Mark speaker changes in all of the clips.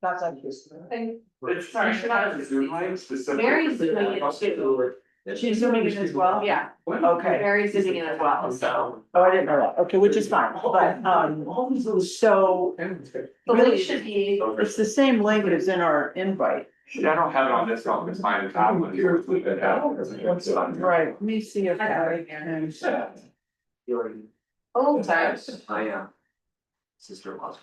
Speaker 1: That's like this.
Speaker 2: It's not Zoom link specifically.
Speaker 3: Mary's doing it too.
Speaker 1: She's zooming in as well?
Speaker 3: Yeah,
Speaker 1: Okay.
Speaker 3: Mary's doing it as well, so.
Speaker 1: Oh, I didn't know that. Okay, which is fine, but, so
Speaker 3: The link should be,
Speaker 1: it's the same link as in our invite.
Speaker 2: Yeah, I don't have it on this one, it's mine and Tom.
Speaker 1: Right, let me see if I can.
Speaker 3: oh, sorry.
Speaker 2: My sister-in-law's.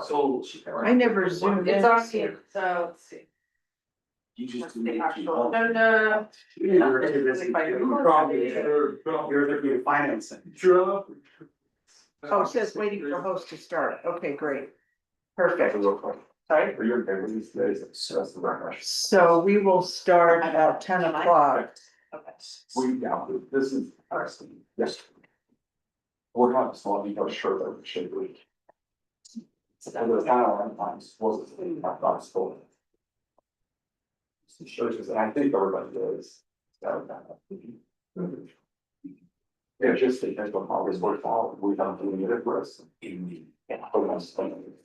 Speaker 2: So.
Speaker 1: I never zoomed in.
Speaker 3: It's on here, so let's see.
Speaker 2: You just.
Speaker 3: What's the actual agenda?
Speaker 2: You're looking at financing.
Speaker 1: Oh, it says waiting for host to start. Okay, great. Perfect. Sorry. So we will start at 10 o'clock.
Speaker 3: Okay.
Speaker 2: This is. Yes. We're not, so let me go sure that we should be. So that was kind of times was not stolen. Shows us, and I think everybody is. Yeah, just because of how this works out, we don't do it for us.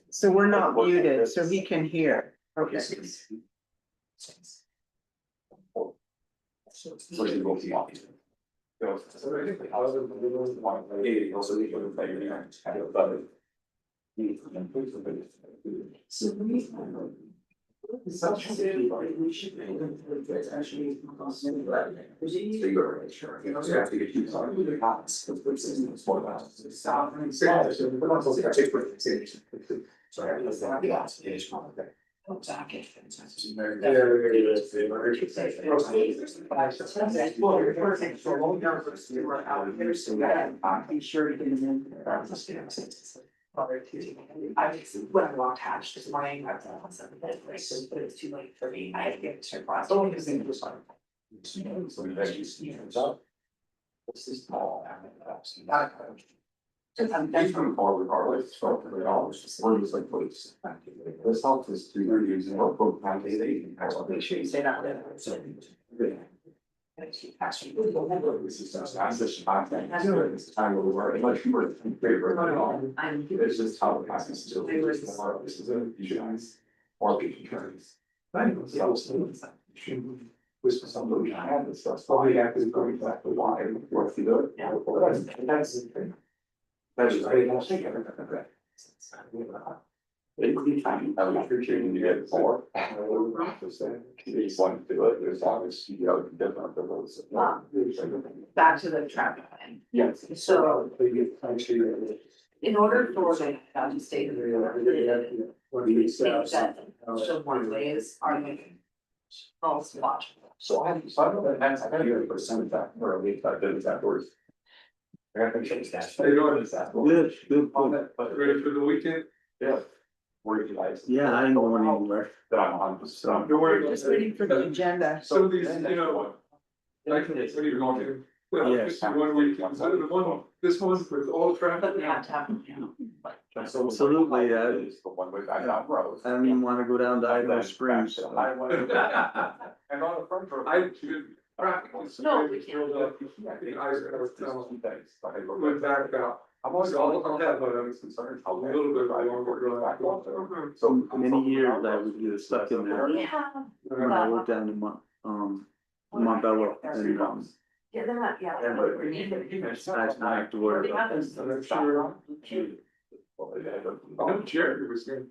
Speaker 1: So we're not muted, so he can hear. Okay.
Speaker 2: Such a city, we should be able to actually. There's a figure, sure, you know, so you have to get you some of the house, which is more about. South and south, so we're not supposed to take for it. So I was that, yeah, it's one of them. Exactly.
Speaker 1: Be sure to get him in.
Speaker 3: I just, when I walked hatch this morning, I thought, but it's too late for me, I had to get to class.
Speaker 2: So because it was like. So we actually see it up. This is small. And that's from far regardless, so for the dollars, we're just like, please. This helps us to use and work both times they can.
Speaker 3: Make sure you say that.
Speaker 2: Actually, this is just, that's just, I think, it's time where we were, like, you were in favor of it. It's just how it passes to. This is a, you should ask, or we can try this. Whisper somebody I had this stuff, so we have to go exactly why, what you do it.
Speaker 3: Yeah.
Speaker 2: That's the thing. That's just, I didn't think of it. It would be fine, I would appreciate you to get it for. You just want to do it, as long as you know, different than those.
Speaker 3: Back to the traffic plan.
Speaker 2: Yes.
Speaker 3: So in order for the state of the things that show one ways are making false watch.
Speaker 2: So I don't know, that's, I gotta get a percent back, or a week, I did it afterwards. I gotta change that.
Speaker 4: How you doing?
Speaker 2: Good, good.
Speaker 4: But ready for the weekend?
Speaker 2: Yeah. Where you guys?
Speaker 5: Yeah, I ain't going anywhere.
Speaker 2: That I'm just,
Speaker 4: Don't worry about
Speaker 1: Just waiting for the agenda.
Speaker 4: Some of these, you know, like, what are you going to? Well,
Speaker 5: Yes.
Speaker 4: just 1 week, this one with all traffic.
Speaker 3: But we have to have, you know.
Speaker 5: Absolutely,
Speaker 2: It's the one way back down road.
Speaker 5: I don't even wanna go down to Idaho Springs.
Speaker 2: And on the front road.
Speaker 4: I should. Traffic was.
Speaker 3: No, we can't.
Speaker 4: I think I was telling,
Speaker 2: Thanks.
Speaker 4: went back about.
Speaker 2: I'm always.
Speaker 4: I'll have, but I'm concerned, a little bit longer.
Speaker 5: So many years I was just stuck in there
Speaker 3: We have,
Speaker 5: when I worked down in Montbello and
Speaker 3: yeah, they're not, yeah.
Speaker 5: I didn't have to worry about this.
Speaker 4: I'm sure. No, Jerry was there.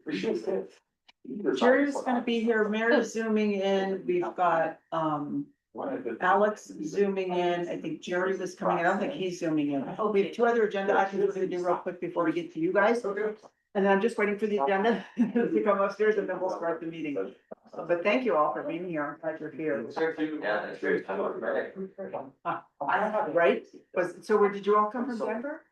Speaker 1: Jerry's gonna be here, Mary's zooming in, we've got, Alex zooming in, I think Jerry was coming in, I don't think he's zooming in. Oh, we have 2 other agenda items we're gonna do real quick before we get to you guys.
Speaker 4: Okay.
Speaker 1: And then I'm just waiting for the agenda to come upstairs and then we'll start the meeting. But thank you all for being here, I'm glad you're here. Right? So where did you all come from, Denver?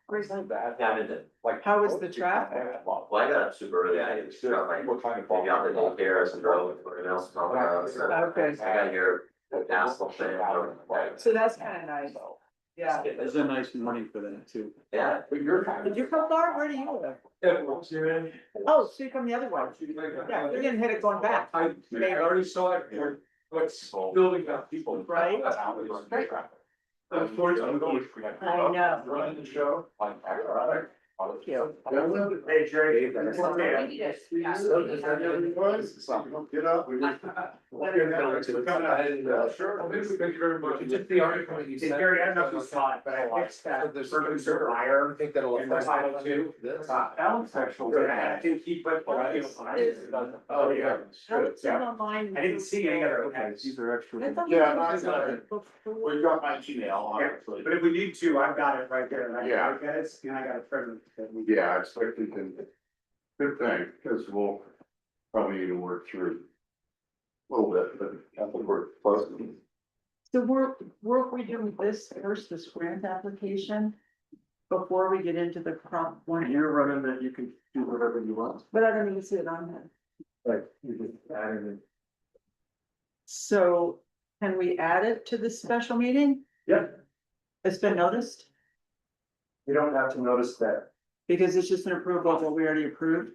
Speaker 1: How was the traffic?
Speaker 6: Well, I got up super early, I just got like, maybe out the daycare, and drove to everyone else.
Speaker 1: Okay.
Speaker 6: I got here, asphalt thing.
Speaker 1: So that's kind of nice. Yeah.
Speaker 5: There's a nice money for that too.
Speaker 6: Yeah.
Speaker 1: Did you come far? Where do you live? Oh, so you come the other way. Yeah, you're gonna hit it going back.
Speaker 4: I already saw it here, what's building up people.
Speaker 1: Right.
Speaker 4: Unfortunately.
Speaker 1: I know.
Speaker 2: Running the show.
Speaker 1: Thank you.
Speaker 2: Hey, Jerry.
Speaker 3: We need it. Yeah.
Speaker 2: Get up.
Speaker 4: Sure, thank you very much.
Speaker 2: Just the article you said. Gary, I don't know if you saw it, but I fixed that. The producer hire. I think that'll affect title two.
Speaker 4: Alex actually.
Speaker 2: I can keep it. Oh, yeah.
Speaker 1: Alex is online.
Speaker 2: I didn't see any other.
Speaker 4: These are extra.
Speaker 1: I thought
Speaker 7: Yeah,
Speaker 1: we
Speaker 7: I got
Speaker 1: did
Speaker 7: it.
Speaker 1: before.
Speaker 7: We've got my email, obviously.
Speaker 2: But if we need to, I've got it right there. And I can
Speaker 7: Yeah.
Speaker 2: look at it, and I got a present.
Speaker 7: Yeah, I expect we can. Good thing, because we'll probably need to work through a little bit, but I think we're close.
Speaker 1: So we're we doing this first, this grant application, before we get into the prop one?
Speaker 5: You're running that, you can do whatever you want.
Speaker 1: But I don't even see it on here.
Speaker 5: Like, you just add it in.
Speaker 1: So can we add it to this special meeting?
Speaker 5: Yeah.
Speaker 1: It's been noticed,
Speaker 5: You don't have to notice that.
Speaker 1: because it's just an approval of what we already approved.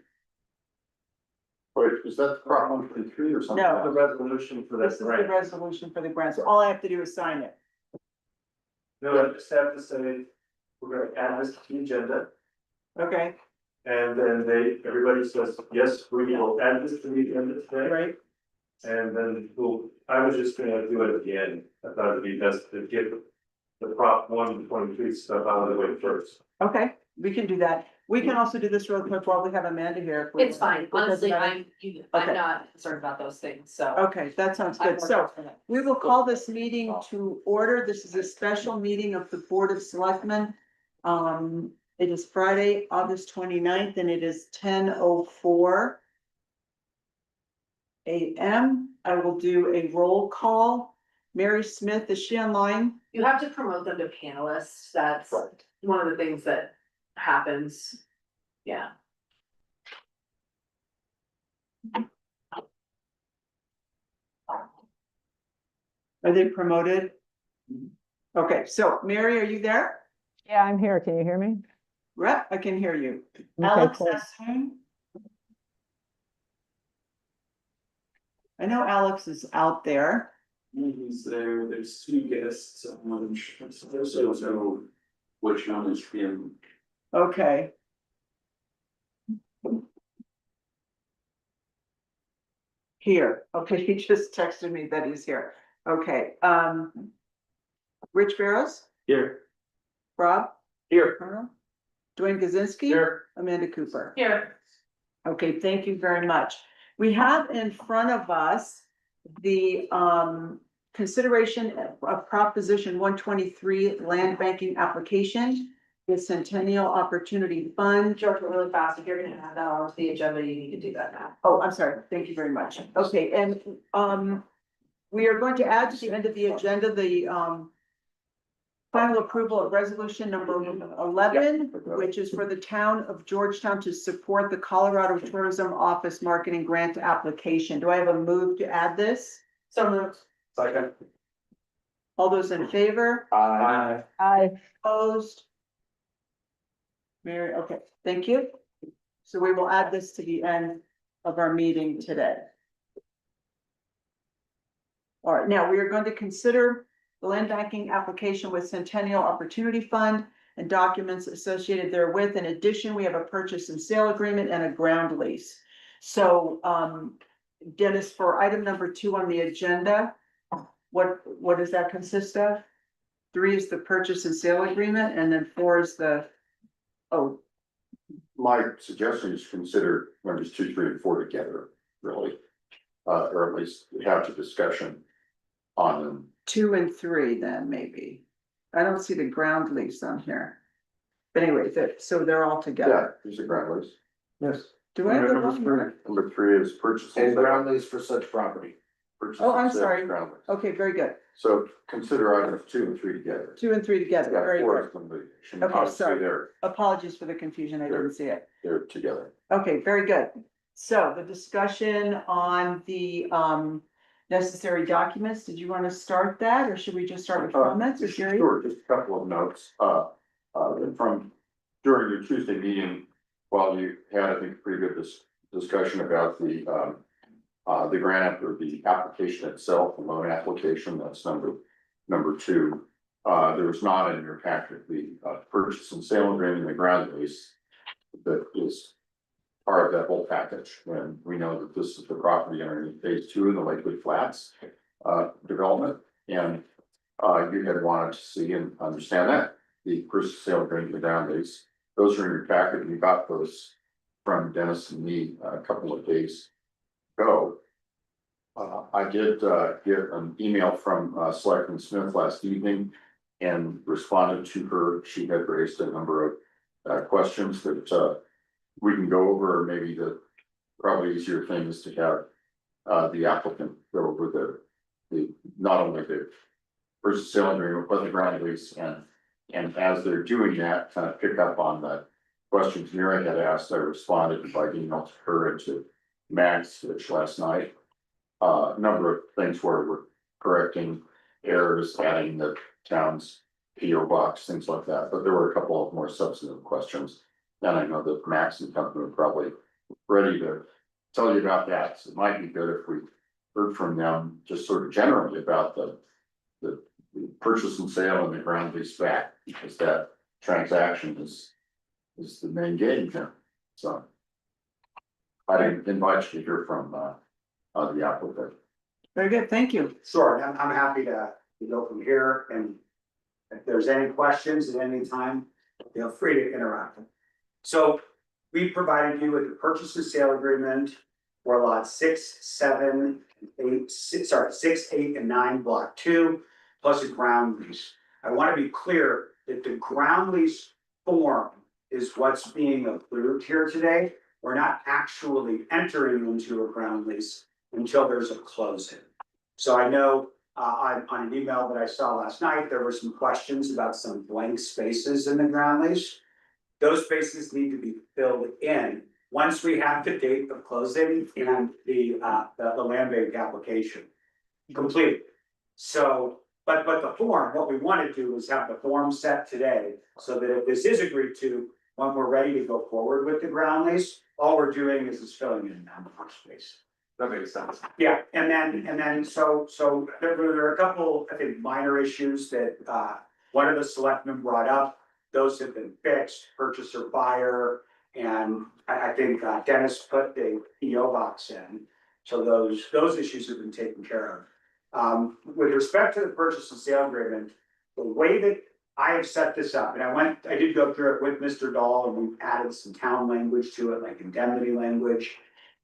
Speaker 7: Wait, is that the Prop 123 or something?
Speaker 1: No.
Speaker 5: The resolution for
Speaker 1: This
Speaker 5: that
Speaker 1: is the
Speaker 5: grant.
Speaker 1: resolution for the grant, so all I have to do is sign it.
Speaker 5: No, I just have to say, we're gonna add this to the agenda,
Speaker 1: Okay,
Speaker 5: and then everybody says, yes, we will add this to the agenda today.
Speaker 1: right?
Speaker 5: And then I was just gonna do it at the end. I thought it'd be best to get the Prop 123 stuff out of the way first.
Speaker 1: Okay, we can do that. We can also do this real quick while we have Amanda here. if we-
Speaker 3: It's fine,
Speaker 1: it doesn't
Speaker 3: honestly,
Speaker 1: matter.
Speaker 3: I'm
Speaker 1: Okay.
Speaker 3: not concerned about those things, so.
Speaker 1: Okay, that sounds
Speaker 3: I'm
Speaker 1: good. So
Speaker 3: working for that.
Speaker 1: we will call this meeting to order. This is a special meeting of the Board of Selectmen. It is Friday, August 29th, and it is 10:04 AM. I will do a roll call. Mary Smith, is she online?
Speaker 3: You have to promote them to panelists, that's one of the things that happens, yeah.
Speaker 1: Are they promoted? Okay, so Mary, are you there?
Speaker 8: Yeah, I'm here. Can you hear me?
Speaker 1: Rep, I can hear you.
Speaker 8: Okay,
Speaker 1: Alex
Speaker 8: cool.
Speaker 1: Sassoon? I know Alex is out there.
Speaker 4: He's there, there's two guests, there's also which one is him.
Speaker 1: Okay. Here, okay, he just texted me that he's here. Okay, Rich Barrows,
Speaker 5: Here.
Speaker 1: Rob,
Speaker 5: Here.
Speaker 1: Colonel, Dwayne Kaczynski.
Speaker 5: Here.
Speaker 1: Amanda Cooper.
Speaker 3: Here.
Speaker 1: Okay, thank you very much. We have in front of us the consideration of Proposition 123 land banking application. The Centennial Opportunity Fund.
Speaker 3: George, really fast, if you're gonna add that onto the agenda, you need to do that now.
Speaker 1: Oh, I'm sorry. Thank you very much. Okay, and we are going to add to the end of the agenda, the final approval of resolution number 11, which is for the town of Georgetown to support the Colorado Tourism Office Marketing Grant application. Do I have a move to add this?
Speaker 3: So moved.
Speaker 5: Second.
Speaker 1: All those in favor?
Speaker 5: Aye.
Speaker 1: Opposed? Mary, okay, thank you. So we will add this to the end of our meeting today. All right, now we are going to consider the land banking application with Centennial Opportunity Fund and documents associated therewith. In addition, we have a purchase and sale agreement and a ground lease. So, Dennis, for item number 2 on the agenda, what does that consist of? 3 is the purchase and sale agreement, and then 4 is the,
Speaker 7: My suggestion is consider numbers 2, 3, and 4 together, really. Or at least have a discussion on them.
Speaker 1: 2 and 3 then maybe. I don't see the ground lease on here. But anyway, so they're all
Speaker 7: Yeah,
Speaker 1: together.
Speaker 7: there's a ground lease.
Speaker 5: Yes.
Speaker 1: Do I have the
Speaker 5: Number
Speaker 1: wrong
Speaker 5: three.
Speaker 1: one?
Speaker 7: Number 3 is purchase.
Speaker 2: And ground lease for such property.
Speaker 7: Purchase
Speaker 1: Oh, I'm
Speaker 7: and sale
Speaker 1: sorry.
Speaker 7: ground lease.
Speaker 1: Okay, very good.
Speaker 7: So consider items 2 and 3 together.
Speaker 1: 2 and 3 together,
Speaker 7: Yeah,
Speaker 1: very
Speaker 7: 4
Speaker 1: good.
Speaker 7: is limitation.
Speaker 1: Okay,
Speaker 7: Obviously,
Speaker 1: sorry. Apologies for the confusion, I didn't see it.
Speaker 7: They're together.
Speaker 1: Okay, very good. So the discussion on the necessary documents, did you want to start that, or should we just start with comments, or Sherry?
Speaker 7: Sure, just a couple of notes, from during your Tuesday meeting, while you had, I think, a pretty good discussion about the grant or the application itself, the loan application, that's number 2. There was not in your packet the purchase and sale agreement, the ground lease. that is part of that whole package, when we know that this is the property underneath phase two in the Lakewood Flats development, and you had wanted to see and understand that, the purchase sale agreement, the ground lease, those are in your packet, we got those from Dennis and me a couple of days ago. I did get an email from Selectman Smith last evening and responded to her. She had raised a number of questions that we can go over, or maybe the probably easier thing is to have the applicant go over the not only the purchase sale agreement, but the ground lease, and as they're doing that, kind of pick up on the questions Mira had asked. I responded by email to her and to Max last night. A number of things where we're correcting errors, adding the town's PO box, things like that, but there were a couple of more substantive questions. And I know that Max and company are probably ready to tell you about that, so it might be good if we heard from them just sort of generally about the purchase and sale and the ground lease back, because that transaction is the main game here, so. I invite you to hear from the applicant.
Speaker 1: Very good, thank you.
Speaker 2: Sure, and I'm happy to go from here, and if there's any questions at any time, feel free to interact. So we provided you with the purchase and sale agreement for lot 6, 7, 8, 6, 8, and 9, block 2, plus a ground lease. I want to be clear that the ground lease form is what's being approved here today. We're not actually entering into a ground lease until there's a closing. So I know on an email that I saw last night, there were some questions about some blank spaces in the ground lease. Those spaces need to be filled in once we have the date of closing and the land bank application complete. So, but the form, what we want to do is have the form set today, so that if this is agreed to, when we're ready to go forward with the ground lease, all we're doing is filling in that space.
Speaker 4: That makes sense.
Speaker 2: Yeah, and then, so there are a couple, I think, minor issues that, one of the selectmen brought up. Those have been fixed, purchaser, buyer, and I think Dennis put the PO box in. So those issues have been taken care of. With respect to the purchase and sale agreement, the way that I have set this up, and I did go through it with Mr. Dahl, and we added some town language to it, like indemnity language.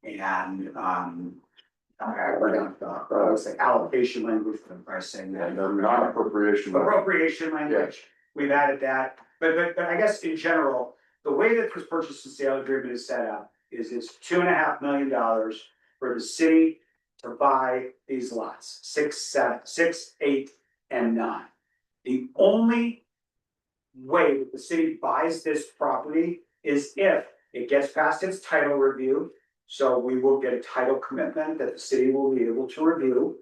Speaker 2: And I forgot the allocation language for the pricing
Speaker 7: And non-appropriation.
Speaker 2: appropriation language. We've added that, but I guess in general, the way that this purchase and sale agreement is set up is it's $2.5 million for the city to buy these lots, 6, 7, 6, 8, and 9. The only way that the city buys this property is if it gets past its title review. So we will get a title commitment that the city will be able to review.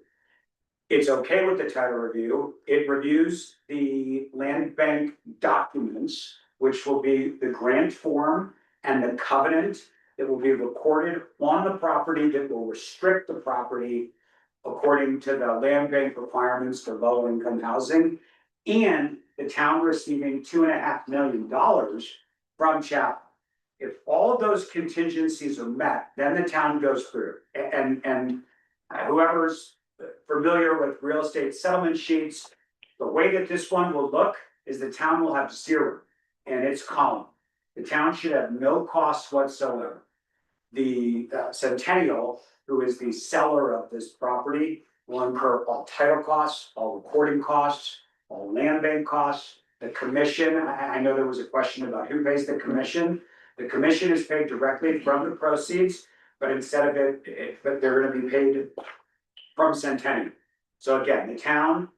Speaker 2: It's okay with the title review. It reviews the land bank documents, which will be the grant form and the covenant that will be recorded on the property that will restrict the property according to the land bank requirements for low income housing, and the town receiving $2.5 million from Chapel. If all of those contingencies are met, then the town goes through, and whoever's familiar with real estate settlement sheets, the way that this one will look is the town will have 0 in its column. The town should have no costs whatsoever. The Centennial, who is the seller of this property, will incur all title costs, all recording costs, all land bank costs, the commission. I know there was a question about who pays the commission. The commission is paid directly from the proceeds, but instead of but they're gonna be paid from Centennial. So again, the town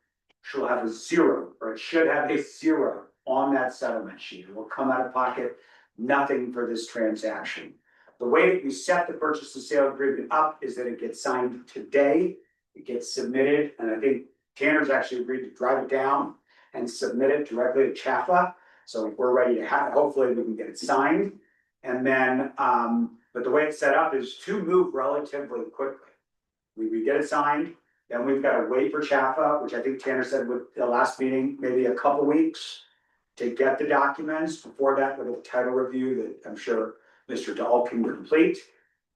Speaker 2: shall have a 0, or it should have a 0 on that settlement sheet. It will come out of pocket, nothing for this transaction. The way that we set the purchase and sale agreement up is that it gets signed today, it gets submitted, and I think Tanner's actually agreed to drive it down and submit it directly to CHAFA. So if we're ready to have it, hopefully we can get it signed. And then, but the way it's set up is to move relatively quickly. We get it signed, then we've got to wait for CHAFA, which I think Tanner said with the last meeting, maybe a couple weeks to get the documents. Before that, with a title review that I'm sure Mr. Dahl can complete.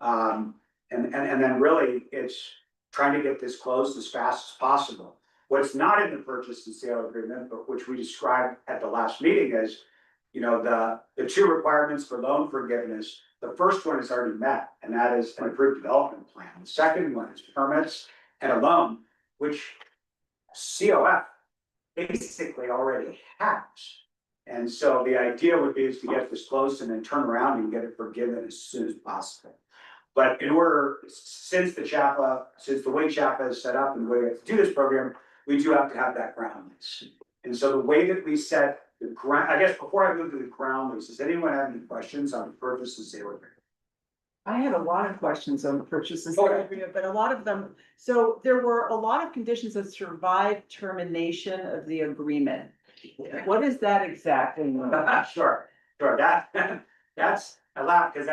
Speaker 2: And then really, it's trying to get this closed as fast as possible. What's not in the purchase and sale agreement, but which we described at the last meeting is, you know, the two requirements for loan forgiveness. The first one is already met, and that is an approved development plan. The second one is permits and a loan, which COF basically already has. And so the idea would be is to get this closed and then turn around and get it forgiven as soon as possible. But in order, since the way CHAPA is set up and the way we have to do this program, we do have to have that ground lease. And so the way that we set the ground, I guess before I move to the ground lease, does anyone have any questions on the purchase and sale agreement?
Speaker 1: I had a lot of questions on the purchase and sale agreement, but a lot of them, so there were a lot of conditions that survived termination of the agreement. What is that exactly?
Speaker 2: Sure, that's a lot, because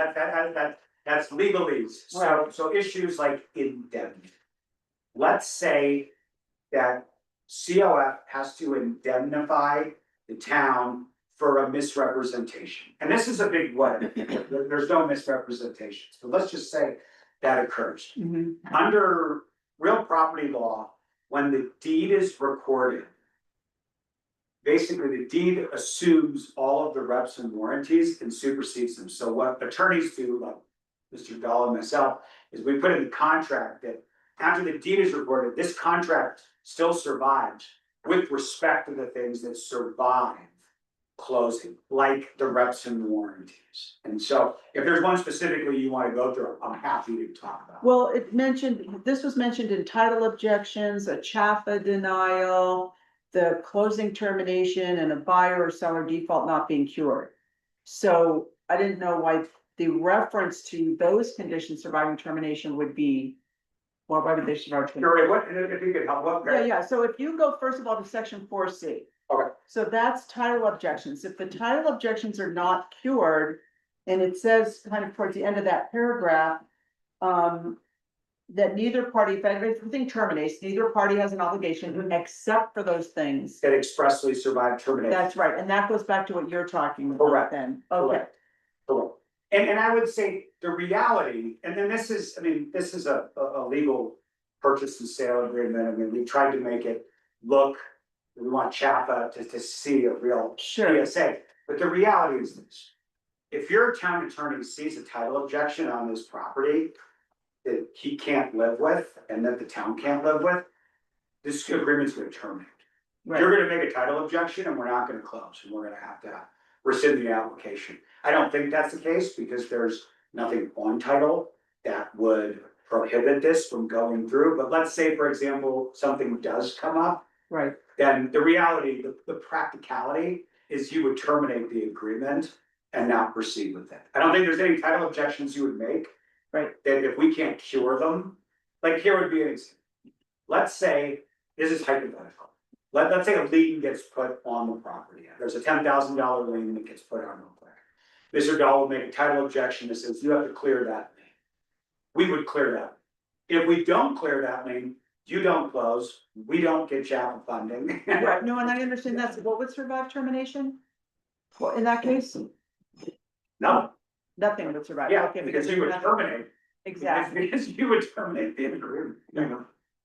Speaker 2: that's legalese. So issues like indemnity. Let's say that COF has to indemnify the town for a misrepresentation. And this is a big what, there's no misrepresentations, but let's just say that occurs.
Speaker 1: Mhm.
Speaker 2: Under real property law, when the deed is recorded, basically the deed assumes all of the reps and warranties and supersedes them. So what attorneys do, like Mr. Dahl and myself, is we put in the contract that after the deed is recorded, this contract still survives with respect to the things that survive closing, like the reps and warranties. And so if there's one specifically you want to go through, I'm happy to talk about.
Speaker 1: Well, this was mentioned in title objections, a CHAFA denial, the closing termination, and a buyer or seller default not being cured. So I didn't know why the reference to those conditions surviving termination would be, well, why would they survive?
Speaker 2: Sure, what, if you could help, what?
Speaker 1: Yeah, so if you go first of all to section 4C.
Speaker 2: Okay.
Speaker 1: So that's title objections. If the title objections are not cured, and it says kind of towards the end of that paragraph, that neither party, if everything terminates, neither party has an obligation except for those things.
Speaker 2: That expressly survived termination.
Speaker 1: That's right, and that goes back to what you're talking about
Speaker 2: Correct.
Speaker 1: then. Okay,
Speaker 2: Correct. And I would say the reality, and then this is, I mean, this is a legal purchase and sale agreement. I mean, we tried to make it look, we want CHAPA to see a real
Speaker 1: sure.
Speaker 2: PSA, but the reality is this. If your town attorney sees a title objection on this property that he can't live with and that the town can't live with, this agreement's gonna terminate.
Speaker 1: Right.
Speaker 2: You're gonna make a title objection and we're not gonna close, and we're gonna have to rescind the application. I don't think that's the case because there's nothing on title that would prohibit this from going through, but let's say, for example, something does come up.
Speaker 1: Right,
Speaker 2: Then the reality, the practicality is you would terminate the agreement and not proceed with it. I don't think there's any title objections you would make.
Speaker 1: Right.
Speaker 2: That if we can't cure them, like here would be an example. Let's say, this is hypothetical. Let's say a lien gets put on the property. There's a $10,000 lien that gets put on real quick. Mr. Dahl will make a title objection that says you have to clear that lien. We would clear that. If we don't clear that lien, you don't close, we don't get CHAPA funding.
Speaker 1: right, no, and I understand that's, what would survive termination? Well, in that case,
Speaker 2: No,
Speaker 1: nothing would survive.
Speaker 2: yeah,
Speaker 1: Okay,
Speaker 2: because you would terminate.
Speaker 1: Exactly,
Speaker 2: Because you would terminate the agreement.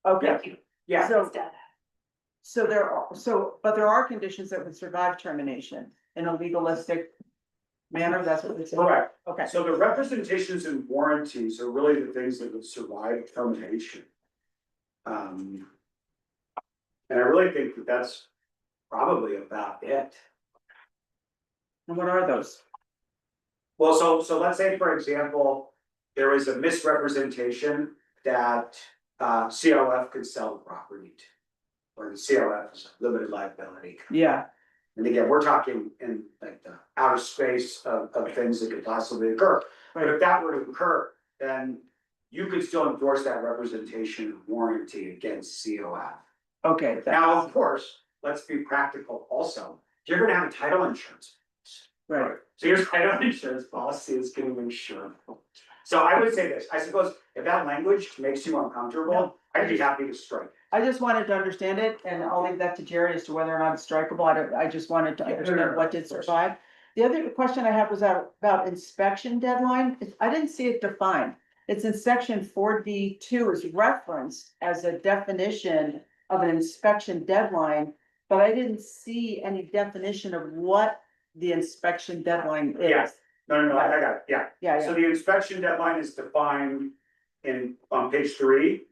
Speaker 1: okay,
Speaker 2: Yeah,
Speaker 1: so there are, but there are conditions that would survive termination in a legalistic manner, that's what they say.
Speaker 2: correct.
Speaker 1: Okay,
Speaker 2: So the representations and warranties are really the things that would survive termination. And I really think that that's probably about it.
Speaker 1: and what are those?
Speaker 2: Well, so let's say, for example, there is a misrepresentation that COF could sell the property to. Or the COF is a limited liability.
Speaker 1: Yeah,
Speaker 2: And again, we're talking in like the outer space of things that could possibly occur. But if that were to occur, then you could still enforce that representation and warranty against COF.
Speaker 1: okay,
Speaker 2: Now, of course, let's be practical also. You're gonna have a title insurance.
Speaker 1: right,
Speaker 2: So your title insurance policy is gonna insure So I would say this, I suppose if that language makes you uncomfortable, I'd be happy to strike.
Speaker 1: I just wanted to understand it, and I'll leave that to Jerry as to whether or not it's strikeable. I just wanted to understand what did survive. The other question I had was about inspection deadline. I didn't see it defined. It's in section 4D2 is referenced as a definition of an inspection deadline, but I didn't see any definition of what the inspection deadline
Speaker 2: Yeah.
Speaker 1: is.
Speaker 2: No, I got it, yeah.
Speaker 1: Yeah,
Speaker 2: So
Speaker 1: yeah,
Speaker 2: the inspection deadline is defined on page 3,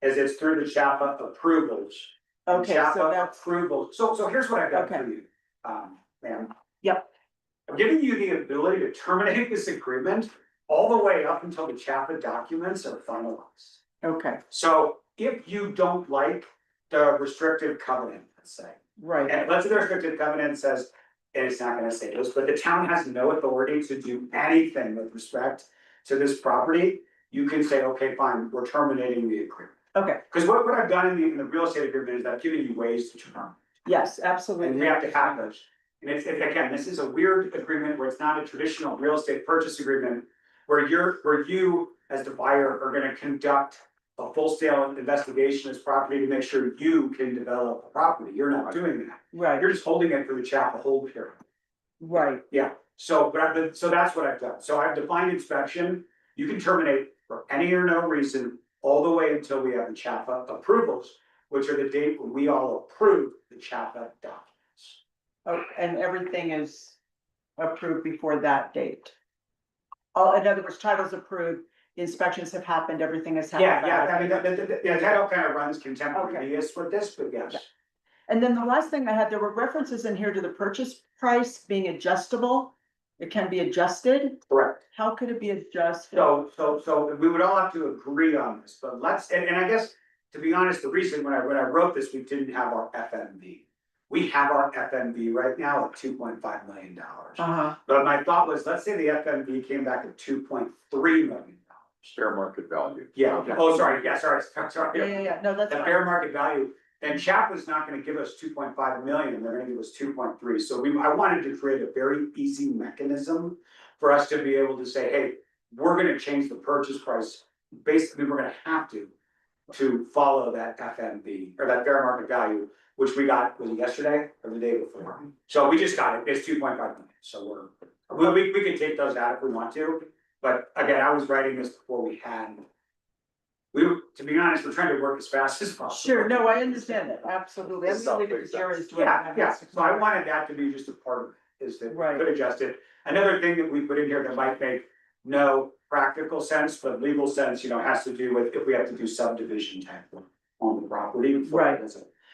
Speaker 2: as it's through the CHAPA approvals.
Speaker 1: okay, so
Speaker 2: CHAPA
Speaker 1: that's,
Speaker 2: approval, so here's what I've done for
Speaker 1: Okay.
Speaker 2: you, ma'am.
Speaker 1: Yep.
Speaker 2: I'm giving you the ability to terminate this agreement all the way up until the CHAPA documents are finalized.
Speaker 1: okay,
Speaker 2: So if you don't like the restrictive covenant, let's say,
Speaker 1: right,
Speaker 2: and let's say the restrictive covenant says, and it's not gonna say this, but the town has no authority to do anything with respect to this property, you can say, okay, fine, we're terminating the agreement.
Speaker 1: okay,
Speaker 2: Cause what I've done in the real estate agreement is I've given you ways to terminate.
Speaker 1: yes,
Speaker 2: And
Speaker 1: absolutely.
Speaker 2: we have to have those. And it's, again, this is a weird agreement where it's not a traditional real estate purchase agreement. Where you, as the buyer, are gonna conduct a full scale investigation of this property to make sure you can develop a property. You're not doing that.
Speaker 1: Right,
Speaker 2: You're just holding it for the chapel hold period.
Speaker 1: right,
Speaker 2: Yeah, so, so that's what I've done. So I've defined inspection. You can terminate for any or no reason, all the way until we have the CHAPA approvals, which are the date when we all approve the CHAPA documents.
Speaker 1: oh, and everything is approved before that date. Oh, in other words, title's approved, the inspections have happened, everything has happened.
Speaker 2: Yeah, I mean, that all kind of runs contemporaneous with this, but yes.
Speaker 1: And then the last thing I had, there were references in here to the purchase price being adjustable. It can be adjusted.
Speaker 2: Correct.
Speaker 1: How could it be adjusted?
Speaker 2: So we would all have to agree on this, but and I guess, to be honest, the reason when I wrote this, we didn't have our FMV. We have our FMV right now at $2.5 million.
Speaker 1: Uh-huh,
Speaker 2: But my thought was, let's say the FMV came back at $2.3 million.
Speaker 7: Fair market value.
Speaker 2: Yeah,
Speaker 1: Okay.
Speaker 2: oh, sorry, sorry.
Speaker 1: yeah, no, that's
Speaker 2: The
Speaker 1: fine.
Speaker 2: fair market value, then CHAPA's not gonna give us 2.5 million, they're gonna give us 2.3. So I wanted to create a very easy mechanism for us to be able to say, hey, we're gonna change the purchase price. Basically, we're gonna have to follow that FMV or that fair market value, which we got, was it yesterday or the day before? So we just got it, it's 2.5 million, so we can take those out if we want to. But again, I was writing this before we had. To be honest, we're trying to work as fast as possible.
Speaker 1: Sure, no, I understand that, absolutely. I'm gonna leave it to Jerry's doing that.
Speaker 2: Yeah, so I wanted that to be just a part of it, is that we
Speaker 1: Right.
Speaker 2: could adjust it. Another thing that we put in here that might make no practical sense, but legal sense, has to do with if we have to do subdivision type on the property.
Speaker 1: Right.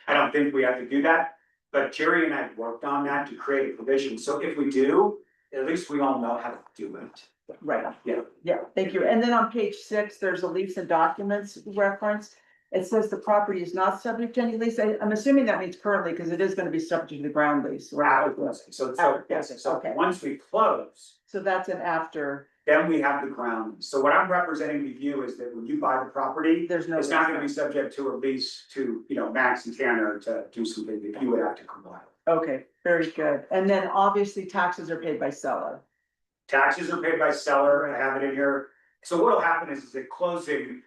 Speaker 2: I don't think we have to do that, but Jerry and I worked on that to create a provision, so if we do, at least we all know how to do it.
Speaker 1: Right.
Speaker 2: Yeah.
Speaker 1: Yeah, thank you. And then on page 6, there's a lease and documents reference. It says the property is not subject to any lease. I'm assuming that means currently, because it is gonna be subject to the ground lease, right?
Speaker 2: After closing, so
Speaker 1: After
Speaker 2: yes,
Speaker 1: closing,
Speaker 2: so
Speaker 1: okay.
Speaker 2: once we close,
Speaker 1: So that's an after,
Speaker 2: then we have the ground. lease. So what I'm representing to you is that when you buy the property,
Speaker 1: there's no.
Speaker 2: it's not gonna be subject to a lease to, Max and Tanner to do something that you would have to comply with.
Speaker 1: Okay, very good. And then obviously taxes are paid by seller.
Speaker 2: Taxes are paid by seller, I have it in here. So what'll happen is at closing,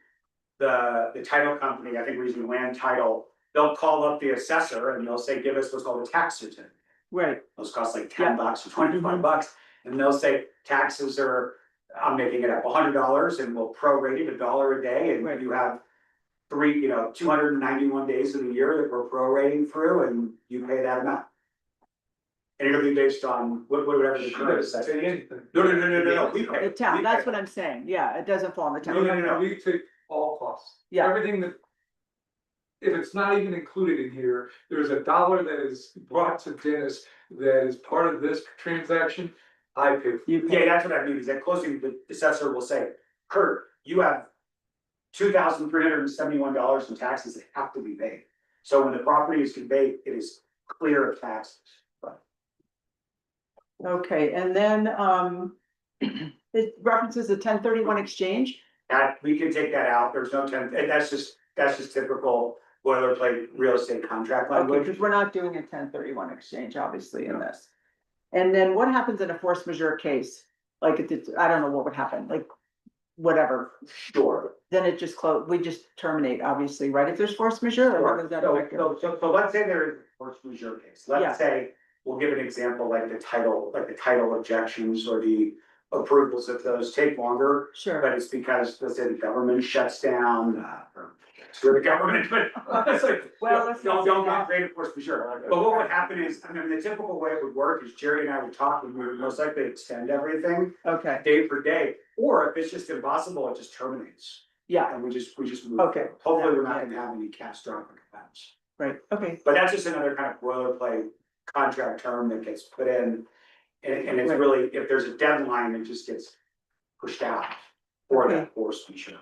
Speaker 2: the title company, I think we're using land title, they'll call up the assessor and they'll say, give us what's called a tax certificate.
Speaker 1: Right,
Speaker 2: Those cost like $10 or $25, and they'll say taxes are, I'm making it up, $100, and we'll prorate it $1 a day,
Speaker 1: Right.
Speaker 2: and you have 291 days of the year that we're prorating through, and you pay that amount. And it'll be based on whatever the current assessment. No, we pay.
Speaker 1: the town,
Speaker 2: we
Speaker 1: that's
Speaker 2: pay.
Speaker 1: what I'm saying. Yeah, it doesn't fall on the town.
Speaker 2: No.
Speaker 9: We take all costs.
Speaker 1: Yeah.
Speaker 9: Everything that. If it's not even included in here, there's $1 that is brought to Dennis that is part of this transaction, I pay. for.
Speaker 1: You
Speaker 2: Yeah,
Speaker 1: pay,
Speaker 2: that's what I mean, is at closing, the assessor will say, Kurt, you have $2,371 in taxes that have to be paid. So when the property is conveyed, it is clear of taxes.
Speaker 1: okay, and then, it references a 1031 exchange.
Speaker 2: That, we can take that out, there's no that's just typical boilerplate real estate contract
Speaker 1: Okay,
Speaker 2: language.
Speaker 1: because we're not doing a 1031 exchange, obviously, in this. And then what happens in a force majeure case? Like, I don't know what would happen, like, whatever,
Speaker 2: Sure.
Speaker 1: then it just we just terminate, obviously, right? If there's force majeure, or what does that affect?
Speaker 2: So let's say there is a force majeure case,
Speaker 1: Yeah.
Speaker 2: let's say, we'll give an example, like the title objections or the approvals, if those take longer.
Speaker 1: Sure,
Speaker 2: But it's because, let's say the government shuts down, or screw the government, but it's like,
Speaker 1: Well, let's not
Speaker 2: don't
Speaker 1: say that.
Speaker 2: create a force majeure. But what would happen is, I mean, the typical way it would work is Jerry and I would talk, and we would most likely extend everything
Speaker 1: okay,
Speaker 2: day per day. Or if it's just impossible, it just terminates,
Speaker 1: yeah,
Speaker 2: and we just move.
Speaker 1: Okay.
Speaker 2: Hopefully, we're not gonna have any catastrophic events.
Speaker 1: right, okay,
Speaker 2: But that's just another kind of boilerplate contract term that gets put in. And it's
Speaker 1: Right.
Speaker 2: really, if there's a deadline, it just gets pushed out for
Speaker 1: Okay.
Speaker 2: that force majeure.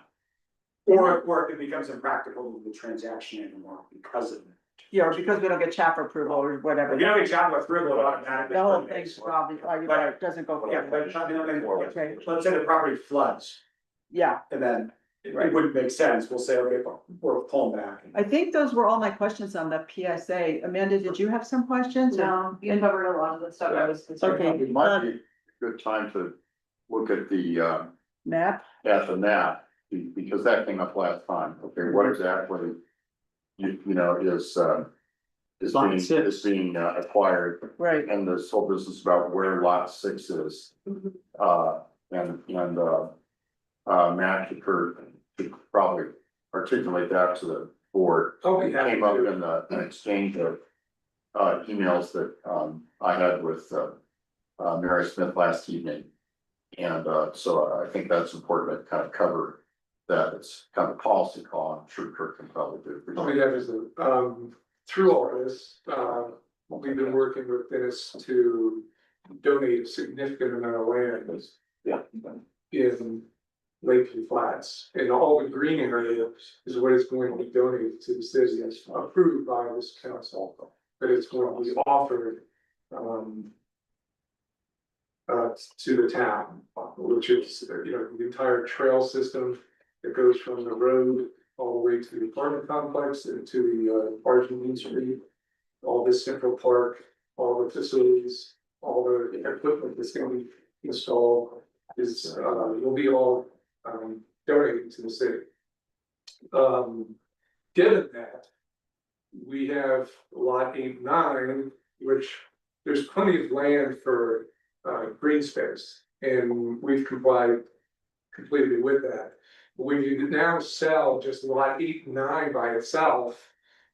Speaker 2: Or if it becomes impractical to do the transaction anymore because of it.
Speaker 1: yeah, or because we don't get chapter approval or whatever.
Speaker 2: If you don't get job with approval, it automatically.
Speaker 1: The whole
Speaker 2: terminates.
Speaker 1: thing's probably, you're
Speaker 2: But-
Speaker 1: right, doesn't go
Speaker 2: Yeah,
Speaker 1: forward.
Speaker 2: but I mean,
Speaker 1: Okay.
Speaker 2: let's say the property floods
Speaker 1: Yeah,
Speaker 2: and then it
Speaker 1: Right.
Speaker 2: wouldn't make sense. We'll say, okay, well, we're pulling back.
Speaker 1: I think those were all my questions on the PSA. Amanda, did you have some questions? or-
Speaker 3: No, you covered a lot of the stuff I was concerned
Speaker 1: Okay.
Speaker 3: about.
Speaker 7: It might be a good time to look at the
Speaker 1: Map,
Speaker 7: because that came up last time. Okay, what exactly you know, is being acquired,
Speaker 1: right,
Speaker 7: and this whole business about where lot 6 is. Matt could probably articulate that to the board.
Speaker 9: I'll be
Speaker 7: It
Speaker 9: happy
Speaker 7: came up
Speaker 9: to.
Speaker 7: in an exchange of emails that I had with Mary Smith last evening. And so I think that's important to kind of cover that. It's kind of a policy call. I'm sure Kirk can probably do.
Speaker 9: I'll be happy to, through all this, we've been working with Dennis to donate a significant amount of land.
Speaker 7: Yeah.
Speaker 9: In Lakeview Flats, and all the green area is what is going to be donated to the city, as approved by this council. But it's going to be offered, to the town, which is, you know, the entire trail system that goes from the road all the way to the apartment complex and to the Argentine Street, all this Central Park, all the facilities, all the equipment that's gonna be installed is, will be all, donated to the city. Given that, we have lot 8-9, which there's plenty of land for, green space, and we've complied completely with that. When you now sell just lot 8-9 by itself,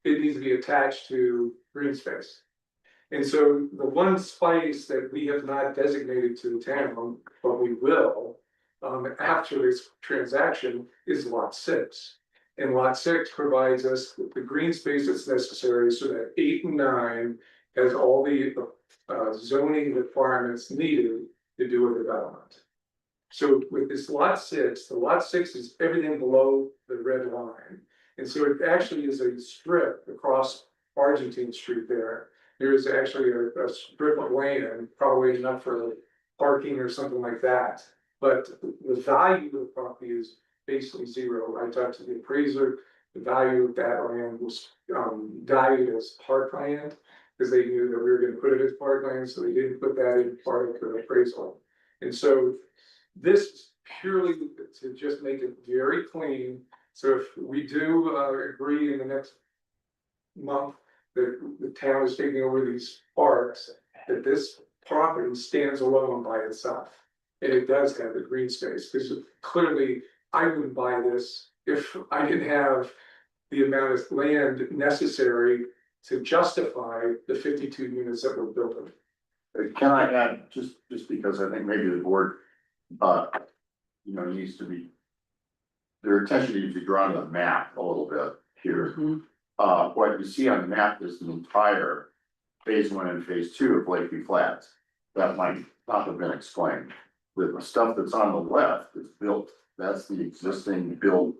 Speaker 9: it needs to be attached to green space. And so the one space that we have not designated to the town, but we will, after this transaction, is lot 6. And lot 6 provides us with the green space that's necessary so that 8 and 9 has all the zoning requirements needed to do a development. So with this lot 6, the lot 6 is everything below the red line. And so it actually is a strip across Argentine Street there. There is actually a strip of land, probably enough for parking or something like that. But the value of the property is basically zero. I talked to the appraiser, the value of that land was valued as parkland, because they knew that we were gonna put it as parkland, so they didn't put that in part of the appraisal. And so this is purely to just make it very clean. So if we do agree in the next month that the town is taking over these parks, that this property stands alone by itself. And it does have the green space, because clearly I wouldn't buy this if I didn't have the amount of land necessary to justify the 52 units that were built.
Speaker 7: Can I add, just because I think maybe the board, needs to be. Their attention needs to be drawn to the map a little bit here.
Speaker 1: Mhm.
Speaker 7: What you see on the map is the entire phase 1 and phase 2 of Lakeview Flats. That might not have been explained. The stuff that's on the left is built, that's the existing build.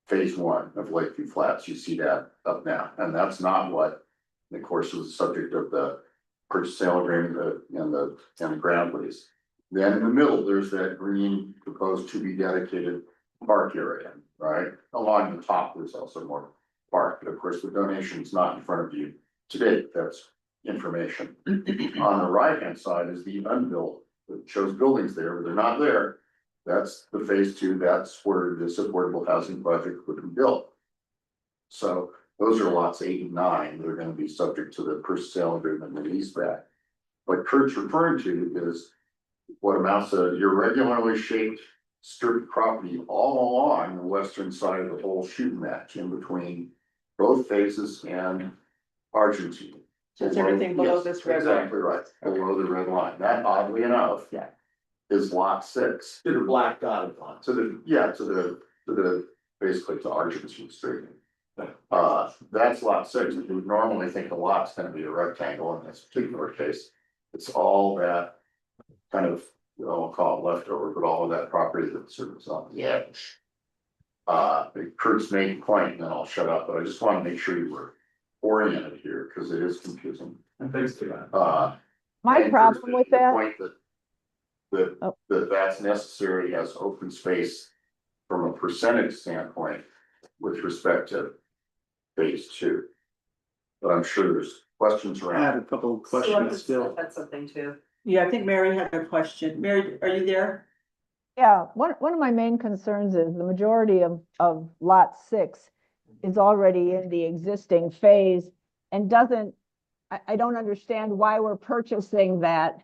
Speaker 7: Phase 1 of Lakeview Flats, you see that up now, and that's not what, of course, was the subject of the purchase sale agreement and the ground lease. Then in the middle, there's that green proposed to be dedicated park area, right? Along the top, there's also more park, but of course, the donation is not in front of you today, that's information. On the right-hand side is the unbuilt, it shows buildings there, but they're not there. that's the phase two, that's where this affordable housing project would be built. So those are lots 8 and 9, they're gonna be subject to the purchase sale agreement and lease back. What Kurt's referring to is what amounts to your regularly shaped strip property all along the western side of the whole shooting match in between both phases and Argentine.
Speaker 1: So it's everything below
Speaker 7: Yes,
Speaker 1: this red line.
Speaker 7: exactly right, below the red line, that oddly enough.
Speaker 1: Yeah.
Speaker 7: Is lot 6.
Speaker 4: To the black dotted line.
Speaker 7: To the, yeah, to the, basically to Argentine Street. That's lot 6, you would normally think the lot's gonna be a rectangle in this particular case. It's all that kind of, I'll call it leftover, but all of that property that serves on the edge. Kurt's main point, and then I'll shut up, but I just wanna make sure you were oriented here, because it is confusing.
Speaker 4: And thanks to that.
Speaker 8: My
Speaker 7: And
Speaker 8: problem
Speaker 7: Kurt's
Speaker 8: with
Speaker 7: making the
Speaker 8: that,
Speaker 7: point that's necessary as open space from a percentage standpoint with respect to phase 2. But I'm sure there's questions
Speaker 1: I have
Speaker 7: around.
Speaker 1: a couple of
Speaker 3: So I
Speaker 1: questions
Speaker 3: just
Speaker 1: still.
Speaker 3: said something too.
Speaker 1: Yeah, I think Mary had a question. Mary, are you there?
Speaker 8: yeah, one of my main concerns is the majority of lot 6 is already in the existing phase and doesn't, I don't understand why we're purchasing that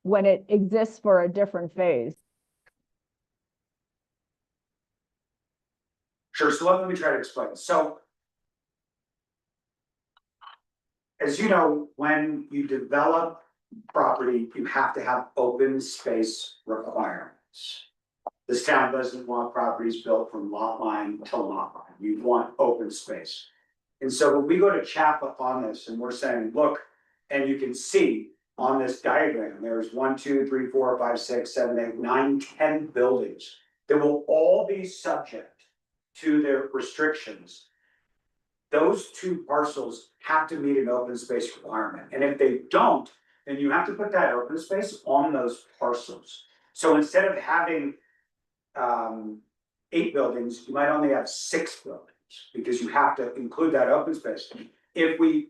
Speaker 8: when it exists for a different phase.
Speaker 2: Sure, so let me try to explain. So as you know, when you develop property, you have to have open space requirements. This town doesn't want properties built from lot line to lot line. You want open space. And so when we go to Chapa on this and we're saying, look, and you can see on this diagram, there's 1, 2, 3, 4, 5, 6, 7, 8, 9, 10 buildings that will all be subject to their restrictions. Those 2 parcels have to meet an open space requirement, and if they don't, then you have to put that open space on those parcels. So instead of having 8 buildings, you might only have 6 buildings, because you have to include that open space.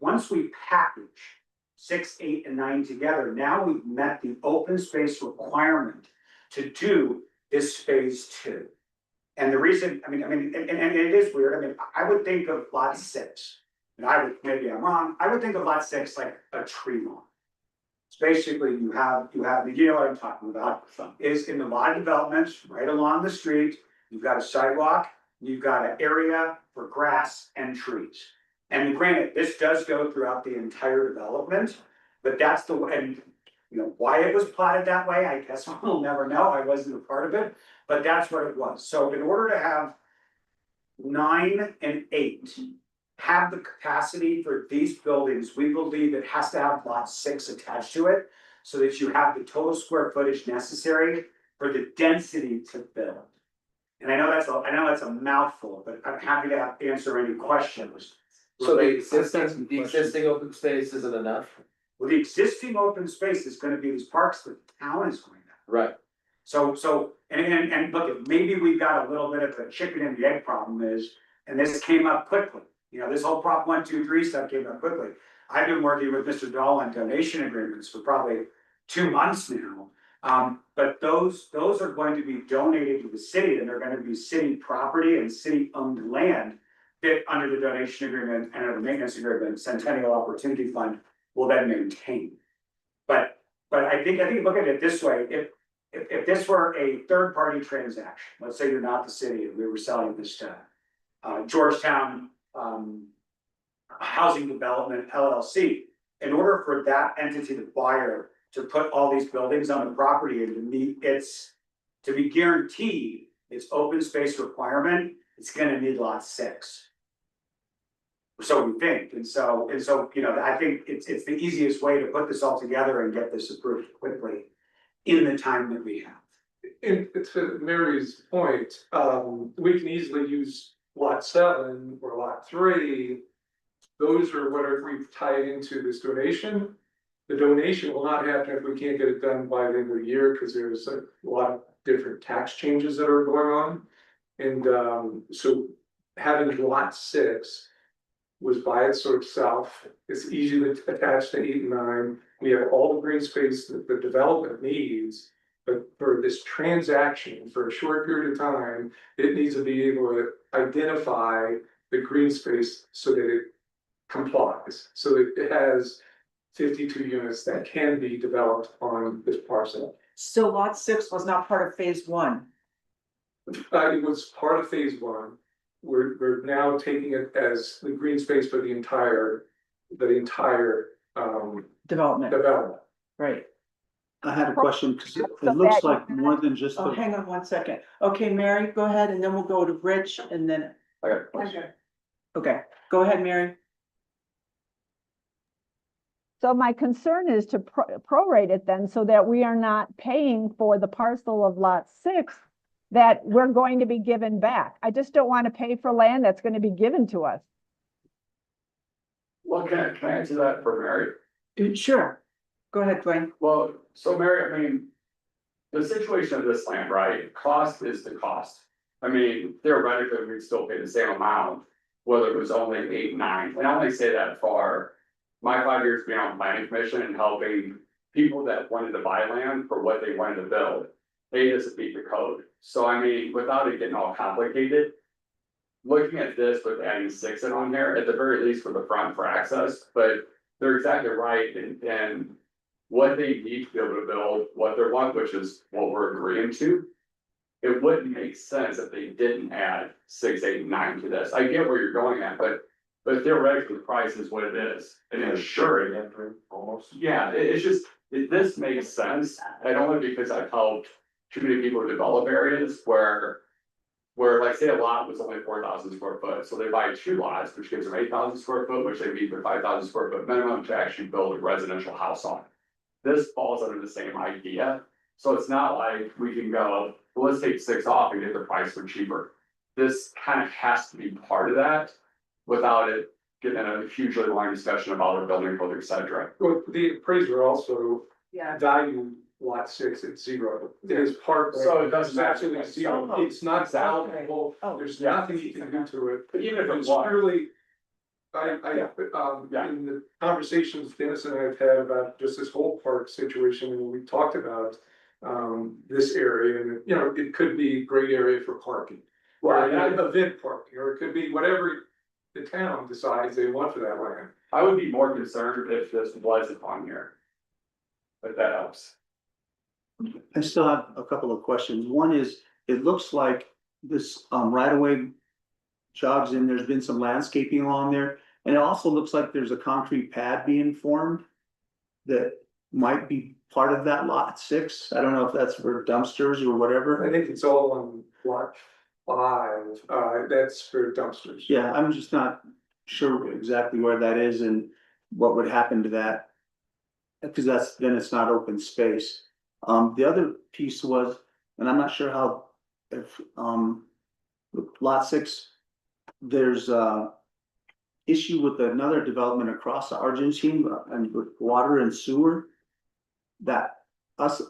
Speaker 2: Once we package 6, 8, and 9 together, now we've met the open space requirement to do this phase 2. And the reason, and it is weird, I would think of lot 6, and maybe I'm wrong, I would think of lot 6 like a tree lawn. It's basically, you know what I'm talking about, is in the lot developments, right along the street, you've got a sidewalk, you've got an area for grass and trees. And granted, this does go throughout the entire development, but that's the way, and why it was plotted that way, I guess we'll never know, I wasn't a part of it, but that's what it was. So in order to have 9 and 8 have the capacity for these buildings, we believe it has to have lot 6 attached to it, so that you have the total square footage necessary for the density to build. And I know that's a mouthful, but I'm happy to answer any questions.
Speaker 4: So the existing open space isn't enough?
Speaker 2: Well, the existing open space is gonna be these parks that the town is going to.
Speaker 4: Right.
Speaker 2: So, and look, maybe we've got a little bit of a chicken and the egg problem and this came up quickly. This whole Prop 1, 2, 3 stuff came up quickly. I've been working with Mr. Dahl on donation agreements for probably 2 months now. But those are going to be donated to the city, and they're gonna be city property and city owned land that under the donation agreement and under the maintenance agreement, Centennial Opportunity Fund will then maintain. But I think look at it this way, if this were a third party transaction, let's say you're not the city and we were selling this to Georgetown Housing Development LLC, in order for that entity, the buyer, to put all these buildings on the property and to be guaranteed its open space requirement, it's gonna need lot 6. So we think, and so, I think it's the easiest way to put this all together and get this approved quickly in the time that we have.
Speaker 9: And to Mary's point, we can easily use lot 7 or lot 3. Those are what we've tied into this donation. The donation will not happen if we can't get it done by the end of the year, because there's a lot of different tax changes that are going on. And so having lot 6 was by itself, it's easy to attach to 8 and 9. We have all the green space that the development needs. But for this transaction, for a short period of time, it needs to be able to identify the green space so that it complies, so that it has 52 units that can be developed on this parcel.
Speaker 1: So lot 6 was not part of phase 1.
Speaker 9: It was part of phase 1. We're now taking it as the green space for the entire
Speaker 1: Development,
Speaker 9: development.
Speaker 1: right.
Speaker 2: I had a question, because it
Speaker 8: So
Speaker 2: looks
Speaker 8: that-
Speaker 2: like more than just
Speaker 1: Oh,
Speaker 2: the,
Speaker 1: hang on 1 second. Okay, Mary, go ahead, and then we'll go to Rich, and then,
Speaker 7: I got a question.
Speaker 1: okay, go ahead, Mary.
Speaker 8: So my concern is to prorate it then so that we are not paying for the parcel of lot 6 that we're going to be given back. I just don't want to pay for land that's going to be given to us.
Speaker 7: Well, can I answer that for Mary?
Speaker 1: Sure. Go ahead, Dwayne.
Speaker 7: Well, so Mary, I mean, the situation of this land, right, cost is the cost. I mean, theoretically, we'd still pay the same amount, whether it was only 8, 9, and I only say that for my 5 years being on planning commission and helping people that wanted to buy land for what they wanted to build. They just beat the code, so I mean, without it getting all complicated. Looking at this with adding 6 in on here, at the very least for the front for access, but they're exactly right and what they need to be able to build, what they want, which is what we're agreeing to. It wouldn't make sense if they didn't add 6, 8, 9 to this. I get where you're going at, but theoretically, the price is what it is. And it's sure,
Speaker 5: Almost.
Speaker 7: yeah, it's just, this makes sense, and only because I've helped too many people develop areas where like say a lot was only 4,000 square foot, so they buy 2 lots, which gives them 8,000 square foot, which they meet their 5,000 square foot minimum to actually build a residential house on. This falls under the same idea, so it's not like we can go, well, let's take 6 off and get the price for cheaper. This kind of has to be part of that, without it getting in a hugely long discussion about our building code, et cetera.
Speaker 9: Well, the appraiser also
Speaker 3: Yeah.
Speaker 9: valued lot 6 at 0. It is part.
Speaker 7: So it doesn't matter.
Speaker 9: Absolutely 0. It's not valuable.
Speaker 1: Oh.
Speaker 9: There's
Speaker 7: Yeah.
Speaker 9: nothing you can do to it.
Speaker 7: But even if it
Speaker 9: It's
Speaker 7: was,
Speaker 9: purely.
Speaker 7: Yeah.
Speaker 9: In the conversations Dennis and I have had about just this whole park situation, and we talked about. This area, and you know, it could be a great area for parking. Or
Speaker 7: Right, and I-
Speaker 9: event parking, or it could be whatever the town decides they want for that land.
Speaker 7: I would be more concerned if this was upon here. If that helps.
Speaker 2: I still have a couple of questions. One is, it looks like this right away jogs in, there's been some landscaping along there. And it also looks like there's a concrete pad being formed that might be part of that lot 6. I don't know if that's for dumpsters or whatever.
Speaker 9: I think it's all on lot 5, that's for dumpsters.
Speaker 2: Yeah, I'm just not sure exactly where that is and what would happen to that. Because then it's not open space. The other piece was, and I'm not sure how, if, lot 6, there's a issue with another development across the Argentine and with water and sewer. That us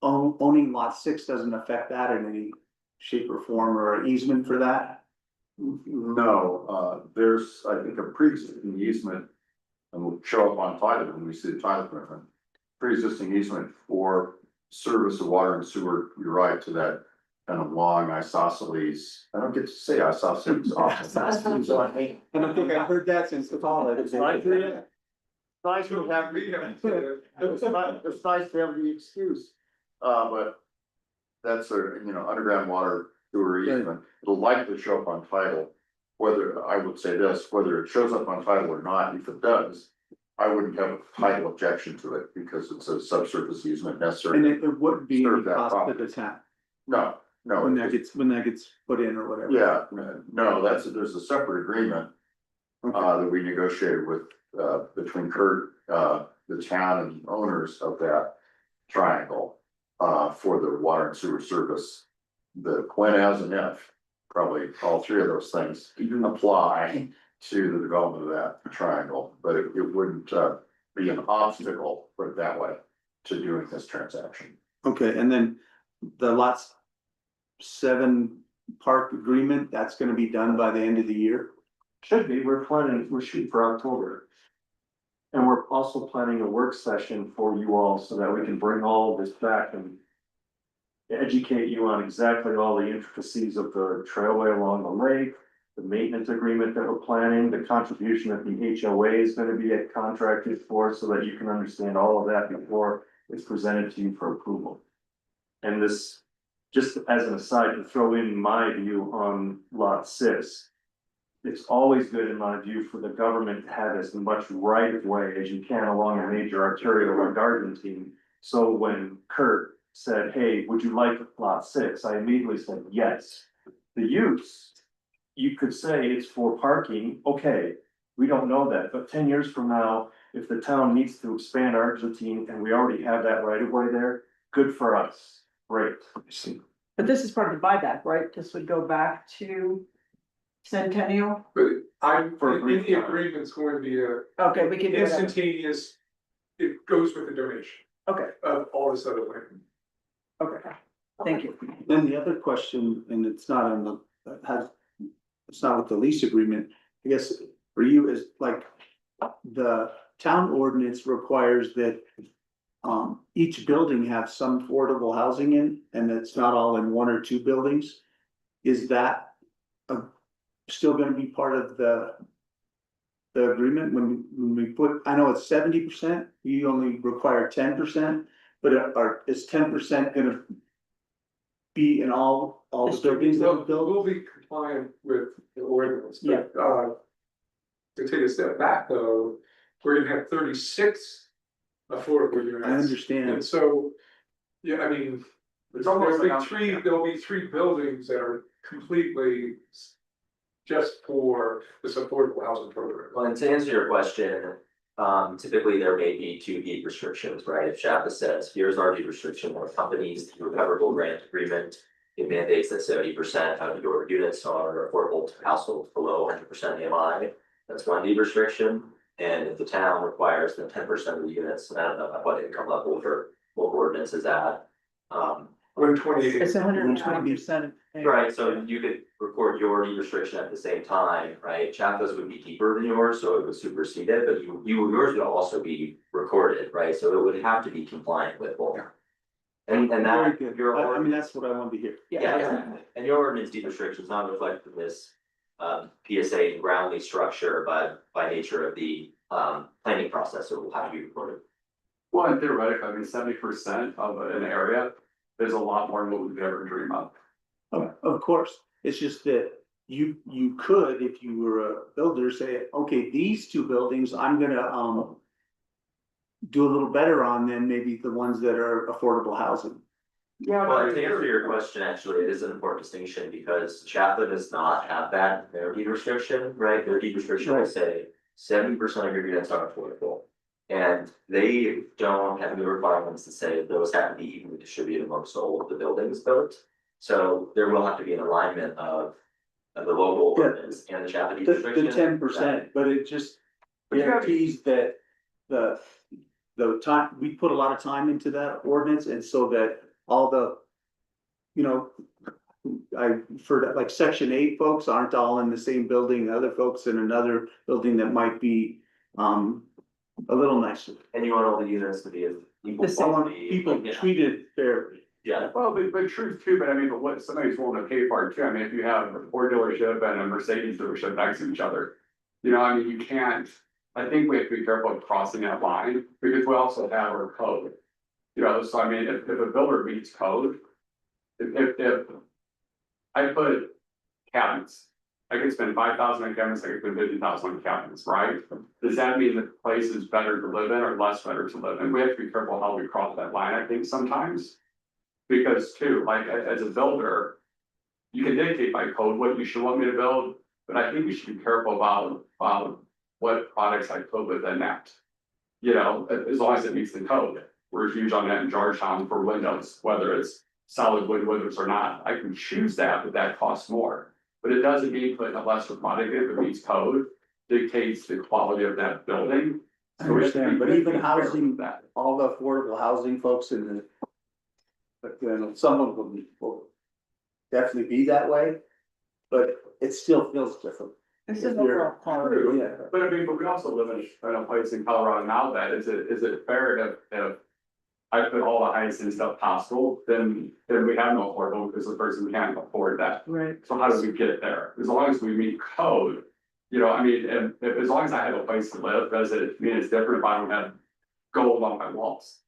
Speaker 2: owning lot 6 doesn't affect that in any shape or form, or an easement for that.
Speaker 7: No, there's, I think, a pre-existing easement. And we'll show up on title when we see the title commitment. Pre-existing easement for service of water and sewer, you're right, to that kind of long isosceles. I don't get to say isosceles often.
Speaker 2: And I think I've heard that since the college.
Speaker 7: It's nice to have, it's nice to have the excuse, but that's a, you know, underground water sewer easement, it'll likely show up on title. Whether, I would say this, whether it shows up on title or not, if it does, I wouldn't have a title objection to it because it's a subsurface easement necessary.
Speaker 2: And it wouldn't be any
Speaker 7: Serve that
Speaker 2: cost to
Speaker 7: property.
Speaker 2: the town
Speaker 7: No, no.
Speaker 2: when that gets put in or whatever.
Speaker 7: Yeah, no, there's a separate agreement. That we negotiated with, between Kurt, the town and owners of that triangle. For the water and sewer service. The when, as, and if, probably all 3 of those things apply to the development of that triangle. But it wouldn't, be an obstacle, put it that way, to doing this transaction.
Speaker 2: Okay, and then the lots 7 park agreement, that's gonna be done by the end of the year?
Speaker 5: Should be, we're shooting for October. And we're also planning a work session for you all so that we can bring all of this back and educate you on exactly all the intricacies of the trailway along the lake, the maintenance agreement that we're planning, the contribution that the HOA is gonna be contracted for, so that you can understand all of that before it's presented to you for approval. And this, just as an aside, to throw in my view on lot 6. It's always good in my view for the government to have as much right of way as you can along a major arterial or garden team. So when Kurt said, hey, would you like lot 6? I immediately said, yes. The use, you could say it's for parking, okay, we don't know that, but 10 years from now, if the town needs to expand Argentine and we already have that right of way there, good for us, great.
Speaker 1: But this is part of the buyback, right? This would go back to Centennial?
Speaker 9: But I'm,
Speaker 5: For a
Speaker 9: in
Speaker 5: brief
Speaker 9: the
Speaker 5: time.
Speaker 9: agreement's going to be a
Speaker 1: Okay, we can do that.
Speaker 9: instantaneous, it goes with the donation
Speaker 1: Okay,
Speaker 9: of all this other land.
Speaker 1: okay, thank you.
Speaker 2: Then the other question, and it's not on the, it's not with the lease agreement, I guess, for you is like, the town ordinance requires that each building have some affordable housing in, and it's not all in one or two buildings. Is that still gonna be part of the agreement when we put, I know it's 70%, you only require 10%, but is 10% gonna be in all the buildings that we build?
Speaker 9: We'll be compliant with the ordinance, but, to take a step back though, we're gonna have 36 affordable units.
Speaker 2: I understand.
Speaker 9: And so, yeah, I mean,
Speaker 7: It's almost like,
Speaker 9: there'll be three buildings that are completely just for this affordable housing program.
Speaker 6: Well, and to answer your question, typically there may be two deed restrictions, right? If SHAPA says, here's our deed restriction, or companies, the recoverable grant agreement. It mandates that 70% of your units are affordable to households below 100% AMI. That's one deed restriction. And if the town requires that 10% of the units, and I don't know what income level your local ordinance is at.
Speaker 9: 128.
Speaker 1: It's 120%.
Speaker 6: Right, so you could record your deed restriction at the same time, right? Chapa's would be deeper than yours, so it would supersede it, but yours would also be recorded, right? So it would have to be compliant with both. And
Speaker 2: Very
Speaker 6: that,
Speaker 2: good.
Speaker 6: your
Speaker 2: I mean,
Speaker 6: ordinance,
Speaker 2: that's what I wanted to hear.
Speaker 6: yeah, exactly. And your ordinance deed restriction is not reflected in this PSA and ground lease structure, but by nature of the planning process, it will have to be recorded.
Speaker 4: Well, and theoretically, I mean, 70% of an area, there's a lot more than what we could ever dream of.
Speaker 2: Of course, it's just that you could, if you were a builder, say, okay, these two buildings, I'm gonna do a little better on than maybe the ones that are affordable housing.
Speaker 4: Yeah.
Speaker 6: Well, to answer your question, actually, it is an important distinction because Chaplin does not have that in their deed restriction, right? Their deed restriction will
Speaker 2: Right.
Speaker 6: say 70% of your units are affordable. And they don't have the requirements to say those have to be evenly distributed amongst all of the buildings built. So there will have to be an alignment of the local
Speaker 2: Yeah.
Speaker 6: ordinance and the Chaplin deed restriction.
Speaker 2: The 10%, but it just guarantees that the time, we put a lot of time into that ordinance, and so that all the, you know, I for that, like section 8 folks aren't all in the same building, other folks in another building that might be a little nicer.
Speaker 6: And you want all the units to be of equal
Speaker 1: The same.
Speaker 2: I want
Speaker 6: quality.
Speaker 2: people
Speaker 6: Yeah.
Speaker 2: treated fairly.
Speaker 6: Yeah,
Speaker 4: Well, but truth too, but I mean, but what somebody's willing to pay for it too, I mean, if you have a Ford dealership and a Mercedes dealership next to each other. You know, I mean, you can't, I think we have to be careful of crossing that line, because we also have our code. You know, so I mean, if a builder meets code. If I put cabinets, I could spend 5,000 on cabinets, I could spend 50,000 on cabinets, right? Does that mean the place is better to live in or less better to live in? We have to be careful how we cross that line, I think, sometimes. Because too, like, as a builder, you can dictate by code what you should want me to build, but I think we should be careful about what products I put within that. You know, as long as it meets the code. We're huge on that in Georgetown for windows, whether it's solid wood windows or not. I can choose that, but that costs more. But it doesn't mean putting a lesser product if it meets code, dictates the quality of that building.
Speaker 2: I
Speaker 4: So we have to be-
Speaker 2: understand, but
Speaker 4: we have to
Speaker 2: even
Speaker 4: be careful
Speaker 2: housing,
Speaker 4: with that.
Speaker 2: all the affordable housing folks in the. But then some of them will definitely be that way, but it still feels different.
Speaker 1: This
Speaker 2: If
Speaker 1: is
Speaker 2: you're-
Speaker 1: overall quality.
Speaker 4: True,
Speaker 2: Yeah.
Speaker 4: but I mean, but we also live in a place in Colorado now that is it fair if I put all the highest end stuff possible, then we have no affordable because the person can't afford that.
Speaker 1: Right.
Speaker 4: So how do we get there? As long as we meet code, you know, I mean, and as long as I have a place to live, does it mean it's different if I don't have gold on my walls?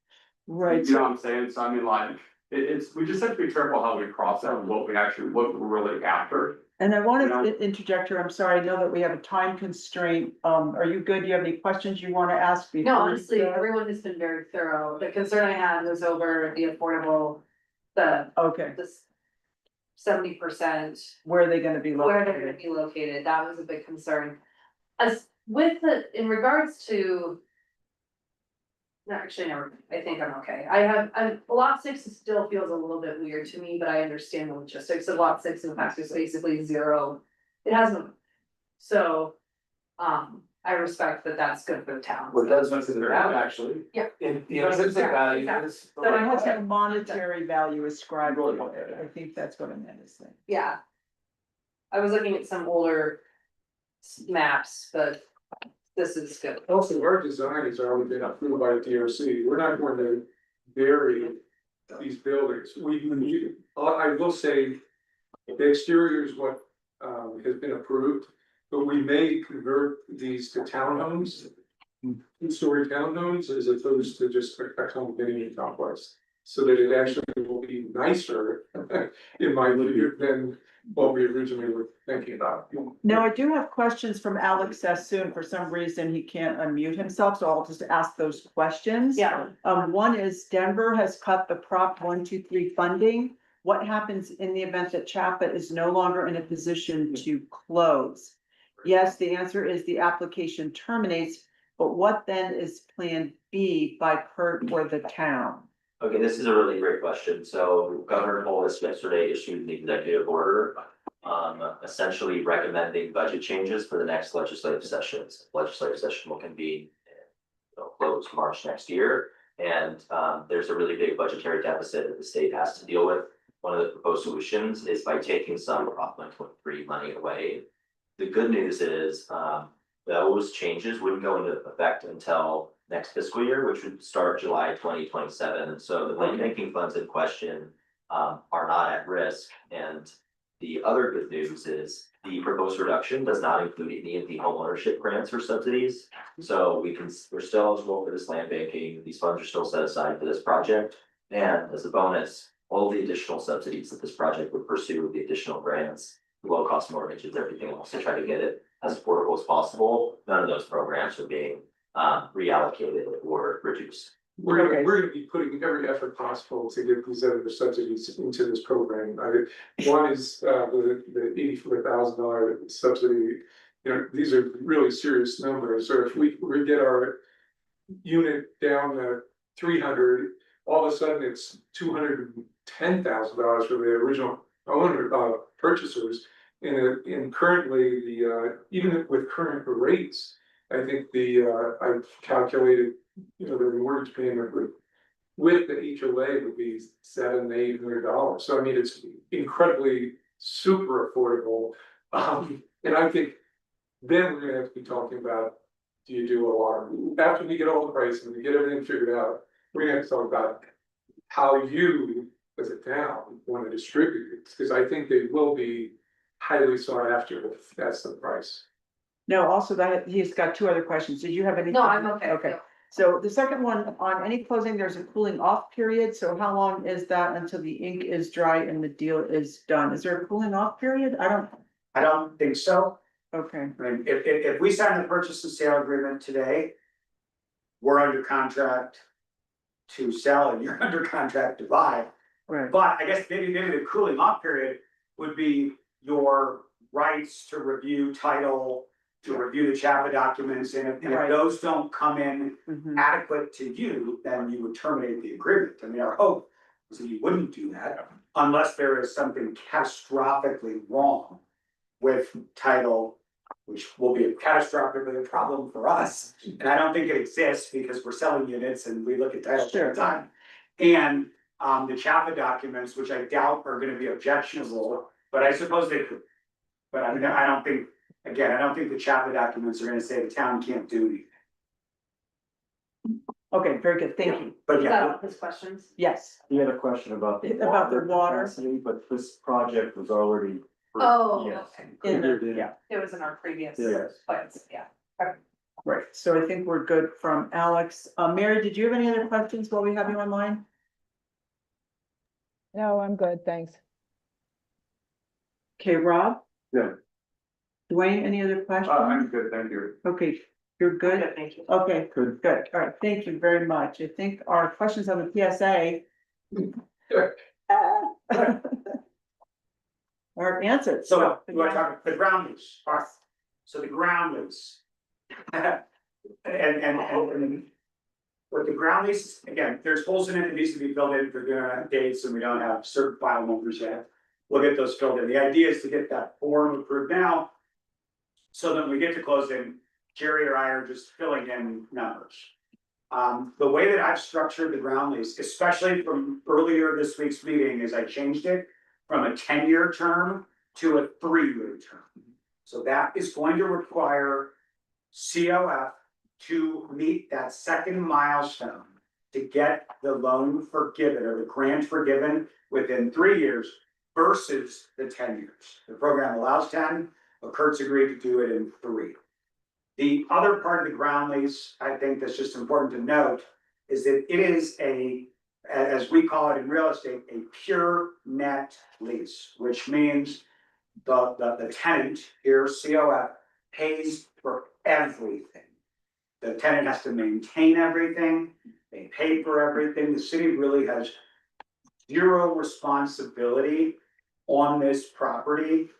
Speaker 1: Right.
Speaker 4: You know what I'm saying? So I mean, like, it's, we just have to be careful how we cross that and what we're really after.
Speaker 1: And I want
Speaker 4: Yeah.
Speaker 1: to interject here, I'm sorry, I know that we have a time constraint, are you good, do you have any questions you want to ask? before
Speaker 3: No,
Speaker 1: we
Speaker 3: honestly,
Speaker 1: go?
Speaker 3: everyone has been very thorough. The concern I had was over the affordable, the,
Speaker 1: Okay,
Speaker 3: this 70%,
Speaker 1: where are they gonna be
Speaker 3: where they're gonna
Speaker 1: located?
Speaker 3: be located. That was a big concern. As with the, in regards to. No, actually, never, I think I'm okay. lot 6 still feels a little bit weird to me, but I understand the logistics of lot 6 in fact is basically zero. It has no. So, I respect that that's good for the town.
Speaker 2: Well, that's what's in the ground, actually.
Speaker 3: Yeah.
Speaker 2: In the intrinsic value is.
Speaker 1: So it has a monetary value ascribed to it, I think that's what I meant to say.
Speaker 3: Yeah. I was looking at some older maps, but this is good.
Speaker 9: Also, our design has already been approved by the DRC, we're not going to vary these buildings, I will say. The exterior is what has been approved, but we may convert these to townhomes. Two-story townhomes as opposed to just a condominium complex, so that it actually will be nicer, in my view, than what we originally were thinking about.
Speaker 1: Now, I do have questions from Alex Sassoon, for some reason he can't unmute himself, so I'll just ask those questions.
Speaker 3: Yeah.
Speaker 1: One is Denver has cut the Prop 123 funding. What happens in the event that Chapa is no longer in a position to close? Yes, the answer is the application terminates, but what then is Plan B by Kurt or the town?
Speaker 6: Okay, this is a really great question. So Governor Polis yesterday issued an executive order. Essentially recommending budget changes for the next legislative sessions. Legislative session will convene. Close March next year. And there's a really big budgetary deficit that the state has to deal with. One of the proposed solutions is by taking some Prop 123 money away. The good news is those changes wouldn't go into effect until next fiscal year, which would start July 2027. And so the money making funds in question are not at risk. And the other good news is the proposed reduction does not include any of the homeownership grants or subsidies. So we're still eligible for this land banking. These funds are still set aside for this project. And as a bonus, all the additional subsidies that this project would pursue, the additional grants, low cost mortgages, everything else to try to get it as affordable as possible. None of those programs are being reallocated or reduced.
Speaker 9: We're
Speaker 1: Okay.
Speaker 9: gonna be putting every effort possible to get these other subsidies into this program. One is the $84,000 subsidy. You know, these are really serious numbers, so if we get our unit down to 300, all of a sudden it's $210,000 for the original owner, purchasers. And currently, even with current rates, I think I've calculated, the mortgage payment with the HOA would be $700-800. So I mean, it's incredibly super affordable. And I think then we're gonna have to be talking about, do you do a lot? After we get all the pricing, we get everything figured out, we're gonna have to talk about how you, as a town, want to distribute it, because I think they will be highly sought after if that's the price.
Speaker 1: No, also that, he's got two other questions. Did you have anything?
Speaker 3: No, I'm okay.
Speaker 1: Okay, so the second one, on any closing, there's a cooling off period, so how long is that until the ink is dry and the deal is done? Is there a cooling off period?
Speaker 10: I don't think so.
Speaker 1: Okay,
Speaker 10: I mean, if we sign the purchase and sale agreement today, we're under contract to sell and you're under contract to buy.
Speaker 1: right,
Speaker 10: But I guess maybe the cooling off period would be your rights to review title, to review the CHAPA documents, and if
Speaker 1: Right.
Speaker 10: those don't come in
Speaker 1: mhm,
Speaker 10: adequate to you, then you would terminate the agreement. I mean, our hope is that you wouldn't do that unless there is something catastrophically wrong with title, which will be a catastrophically a problem for us. And I don't think it exists because we're selling units and we look at title all
Speaker 1: Sure.
Speaker 10: the time. And the CHAPA documents, which I doubt are gonna be objectionable, but I suppose they could. But I mean, I don't think the CHAPA documents are gonna say the town can't do anything.
Speaker 1: Okay, very good, thank you.
Speaker 10: But
Speaker 3: Is that
Speaker 10: yeah,
Speaker 3: all his questions?
Speaker 1: Yes,
Speaker 5: He had a question about the.
Speaker 1: About the water.
Speaker 5: capacity, but this project was already.
Speaker 3: Oh,
Speaker 5: Yes.
Speaker 3: okay.
Speaker 1: in the,
Speaker 5: Figured in.
Speaker 1: yeah,
Speaker 3: It was in our previous
Speaker 5: Yes.
Speaker 3: plans, yeah.
Speaker 1: right, so I think we're good from Alex. Mary, did you have any other questions while we have you online?
Speaker 8: No, I'm good, thanks.
Speaker 1: Okay, Rob?
Speaker 4: Yeah.
Speaker 1: Dwayne, any other questions?
Speaker 4: I'm good, thank you.
Speaker 1: Okay, you're good?
Speaker 3: Thank you.
Speaker 1: Okay,
Speaker 5: Good.
Speaker 1: good, all right, thank you very much. I think our questions on the PSA. Are answered.
Speaker 10: so you want to talk the ground lease, all right, so the ground lease. And with the ground lease, again, there's holes in it that needs to be filled in for the dates and we don't have certain file numbers yet. We'll get those filled in. The idea is to get that form approved now. So that when we get to closing, Jerry or I are just filling in numbers. The way that I've structured the ground lease, especially from earlier this week's meeting, is I changed it from a 10-year term to a 3-year term. So that is going to require COF to meet that second milestone to get the loan forgiven or the grant forgiven within 3 years versus the 10 years. The program allows 10, but Kurt's agreed to do it in 3. The other part of the ground lease, I think that's just important to note, is that it is as we call it in real estate, a pure net lease, which means the tenant here, COF, pays for everything. The tenant has to maintain everything, they pay for everything, the city really has zero responsibility on this property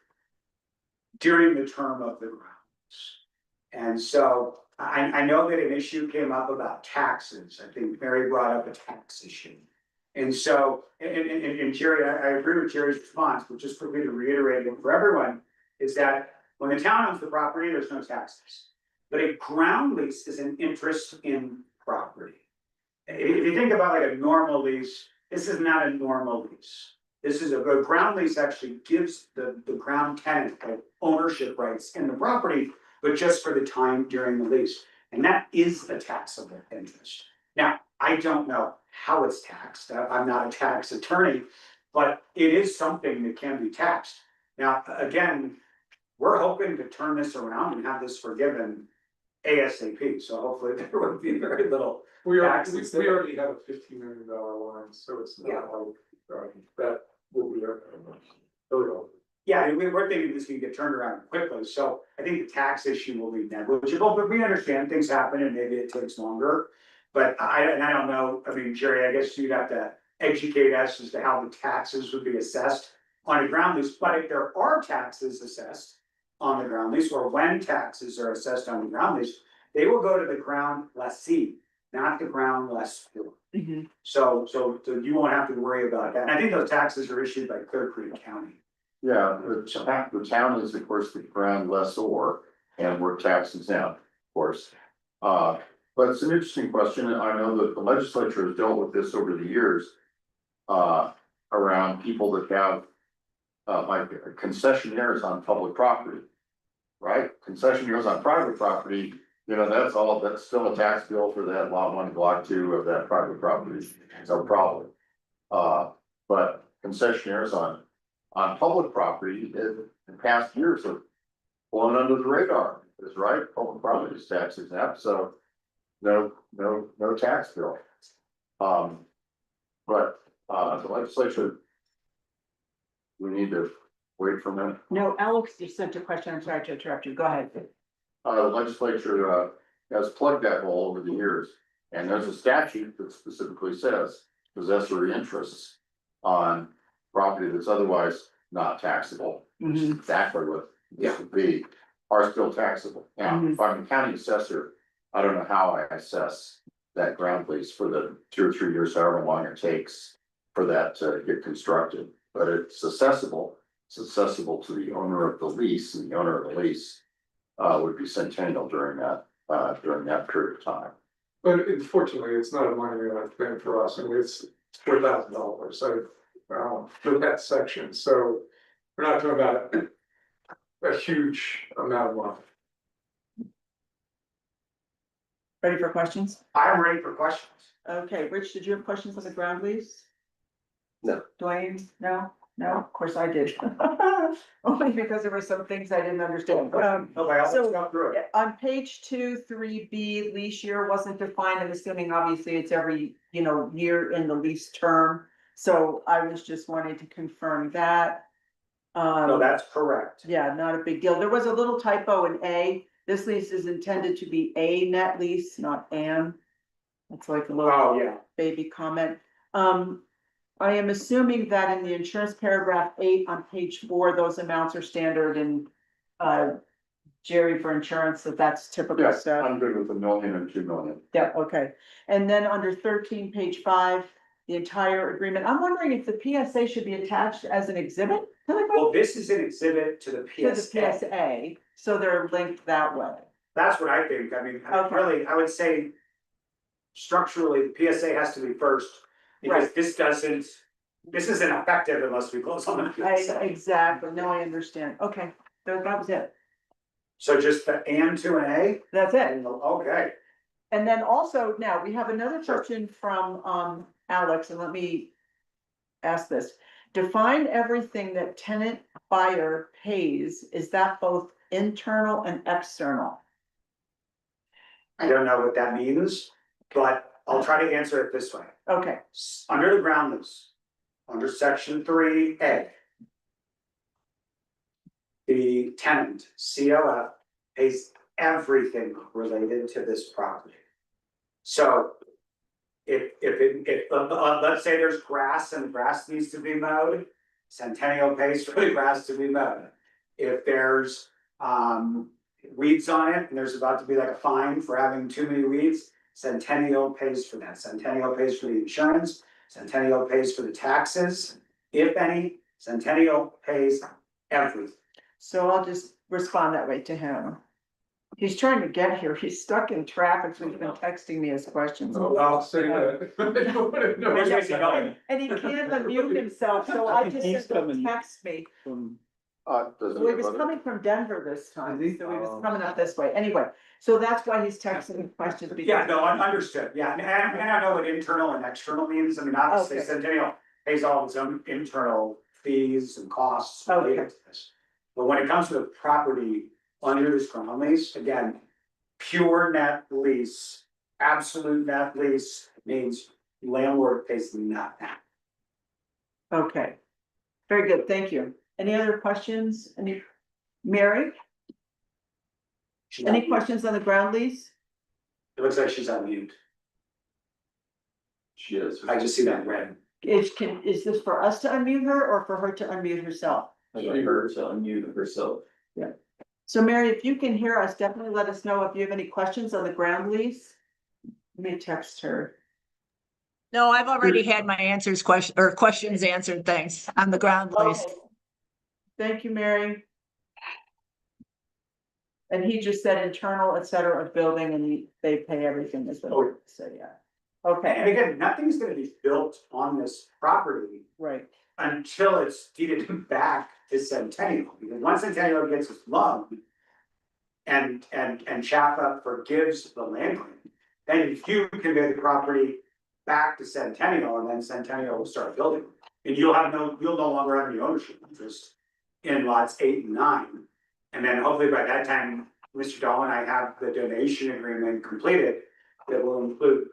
Speaker 10: during the term of the grounds. And so I know that an issue came up about taxes, I think Mary brought up a tax issue. And so, and Jerry, I agree with Jerry's response, but just for me to reiterate it for everyone, is that when the town owns the property, there's no taxes. But a ground lease is an interest in property. If you think about like a normal lease, this is not a normal lease. This is a ground lease actually gives the ground tenant like ownership rights in the property, but just for the time during the lease. And that is a taxable interest. Now, I don't know how it's taxed. I'm not a tax attorney, but it is something that can be taxed. Now, again, we're hoping to turn this around and have this forgiven ASAP. So hopefully there would be very little.
Speaker 9: We
Speaker 10: taxes there.
Speaker 9: already have a $15 million line, so it's not like, that will be there.
Speaker 10: Yeah, and we're thinking this can get turned around quickly, so I think the tax issue will be negligible, but we understand things happen and maybe it takes longer. But I don't know, I mean, Jerry, I guess you'd have to educate us as to how the taxes would be assessed on a ground lease, but if there are taxes assessed on the ground lease, or when taxes are assessed on the ground lease, they will go to the ground lessee, not the ground lessor. So you won't have to worry about that, and I think those taxes are issued by Clear Creek County.
Speaker 7: Yeah, the town is of course the ground lessor and we're tax exempt, of course. But it's an interesting question, and I know that the legislature has dealt with this over the years. Around people that have like concessionaires on public property. Right, concessionaires on private property, you know, that's still a tax bill for that lot 1, block 2 of that private property, no problem. But concessionaires on public property in past years have flown under the radar, is right, public property is tax exempt, so no tax bill. But the legislature, we need to wait for a minute.
Speaker 1: No, Alex just sent a question, I'm sorry to interrupt you, go ahead.
Speaker 7: The legislature has plugged that hole over the years, and there's a statute that specifically says possessory interests on property that's otherwise not taxable, which is exactly what this would be, are still taxable. Now, if I'm a county assessor, I don't know how I assess that ground lease for the 2 or 3 years, however long it takes for that to get constructed, but it's accessible. It's accessible to the owner of the lease, and the owner of the lease would be Centennial during that period of time.
Speaker 9: But unfortunately, it's not a money thing for us, and it's $4,000, so for that section, so we're not talking about a huge amount of money.
Speaker 1: Ready for questions?
Speaker 10: I'm ready for questions.
Speaker 1: Okay, Rich, did you have questions on the ground lease?
Speaker 2: No.
Speaker 1: Dwayne, no, of course I did. Only because there were some things I didn't understand.
Speaker 10: Okay, let's
Speaker 1: so-
Speaker 10: go through it.
Speaker 1: On page 2, 3B, lease year wasn't defined. I'm assuming obviously it's every, year in the lease term. So I was just wanting to confirm that.
Speaker 10: No, that's correct.
Speaker 1: Yeah, not a big deal. There was a little typo in A. This lease is intended to be a net lease, not an. That's like a little
Speaker 10: Oh, yeah.
Speaker 1: baby comment. I am assuming that in the insurance paragraph 8 on page 4, those amounts are standard and Jerry for insurance, that's typical
Speaker 7: Yes,
Speaker 1: stuff.
Speaker 7: I'm good with 1 million and 2 million.
Speaker 1: Yeah, okay. And then under 13, page 5, the entire agreement. I'm wondering if the PSA should be attached as an exhibit to the
Speaker 10: Well, this is an exhibit to the
Speaker 1: to the
Speaker 10: PSA.
Speaker 1: PSA, so they're linked that way.
Speaker 10: That's what I think. I mean,
Speaker 1: Okay.
Speaker 10: really, I would say structurally, the PSA has to be first. Because
Speaker 1: Right.
Speaker 10: this isn't effective unless we close on the PSA.
Speaker 1: Exactly, no, I understand. Okay, that was it.
Speaker 10: So just the and to an A?
Speaker 1: That's it.
Speaker 10: Okay.
Speaker 1: And then also, now, we have another question from Alex, and let me ask this. Define everything that tenant buyer pays, is that both internal and external?
Speaker 10: I don't know what that means, but I'll try to answer it this way.
Speaker 1: Okay,
Speaker 10: Under the ground lease, under section 3A. The tenant, COF, pays everything related to this property. So. Let's say there's grass and the grass needs to be mowed, Centennial pays for the grass to be mowed. If there's weeds on it and there's about to be like a fine for having too many weeds, Centennial pays for that. Centennial pays for the insurance, Centennial pays for the taxes, if any, Centennial pays everything.
Speaker 1: so I'll just respond that way to him. He's trying to get here, he's stuck in traffic, so he's been texting me his questions.
Speaker 9: I'll say that.
Speaker 10: Which way is he going?
Speaker 1: And he can't unmute himself, so I just
Speaker 2: He's
Speaker 1: said, "Don't
Speaker 2: coming.
Speaker 1: text me."
Speaker 7: Does
Speaker 1: So he was
Speaker 7: anybody-
Speaker 1: coming from Denver this time,
Speaker 2: Is he?
Speaker 1: so he was coming up this way, anyway, so that's why he's texting me questions. because-
Speaker 10: Yeah, no, I understood, yeah, and I know what internal and external means, I mean, obviously
Speaker 1: Okay.
Speaker 10: Centennial pays all its own internal fees and costs related to this. But when it comes to the property under this ground lease, again, pure net lease, absolute net lease means landlord pays nothing.
Speaker 1: Okay, very good, thank you. Any other questions? Mary,
Speaker 10: She's
Speaker 1: any
Speaker 10: on mute.
Speaker 1: questions on the ground lease?
Speaker 10: It looks like she's on mute,
Speaker 2: She is.
Speaker 10: I just see that red.
Speaker 1: Is this for us to unmute her or for her to unmute herself?
Speaker 2: I got her to unmute herself.
Speaker 1: So Mary, if you can hear us, definitely let us know if you have any questions on the ground lease. Let me text her.
Speaker 8: No, I've already had my questions answered, thanks, on the ground lease.
Speaker 1: Okay. Thank you, Mary. And he just said internal, et cetera, of building and they pay everything as
Speaker 10: Oh.
Speaker 1: well, so yeah. Okay,
Speaker 10: And again, nothing's gonna be built on this property
Speaker 1: right,
Speaker 10: until it's deeded back to Centennial, because once Centennial gets its loan. And Chapa forgives the land grant, then you convey the property back to Centennial, and then Centennial will start building. And you'll no longer have any ownership interest in lots 8 and 9. And then hopefully by that time, Mr. Dahl and I have the donation agreement completed. That will include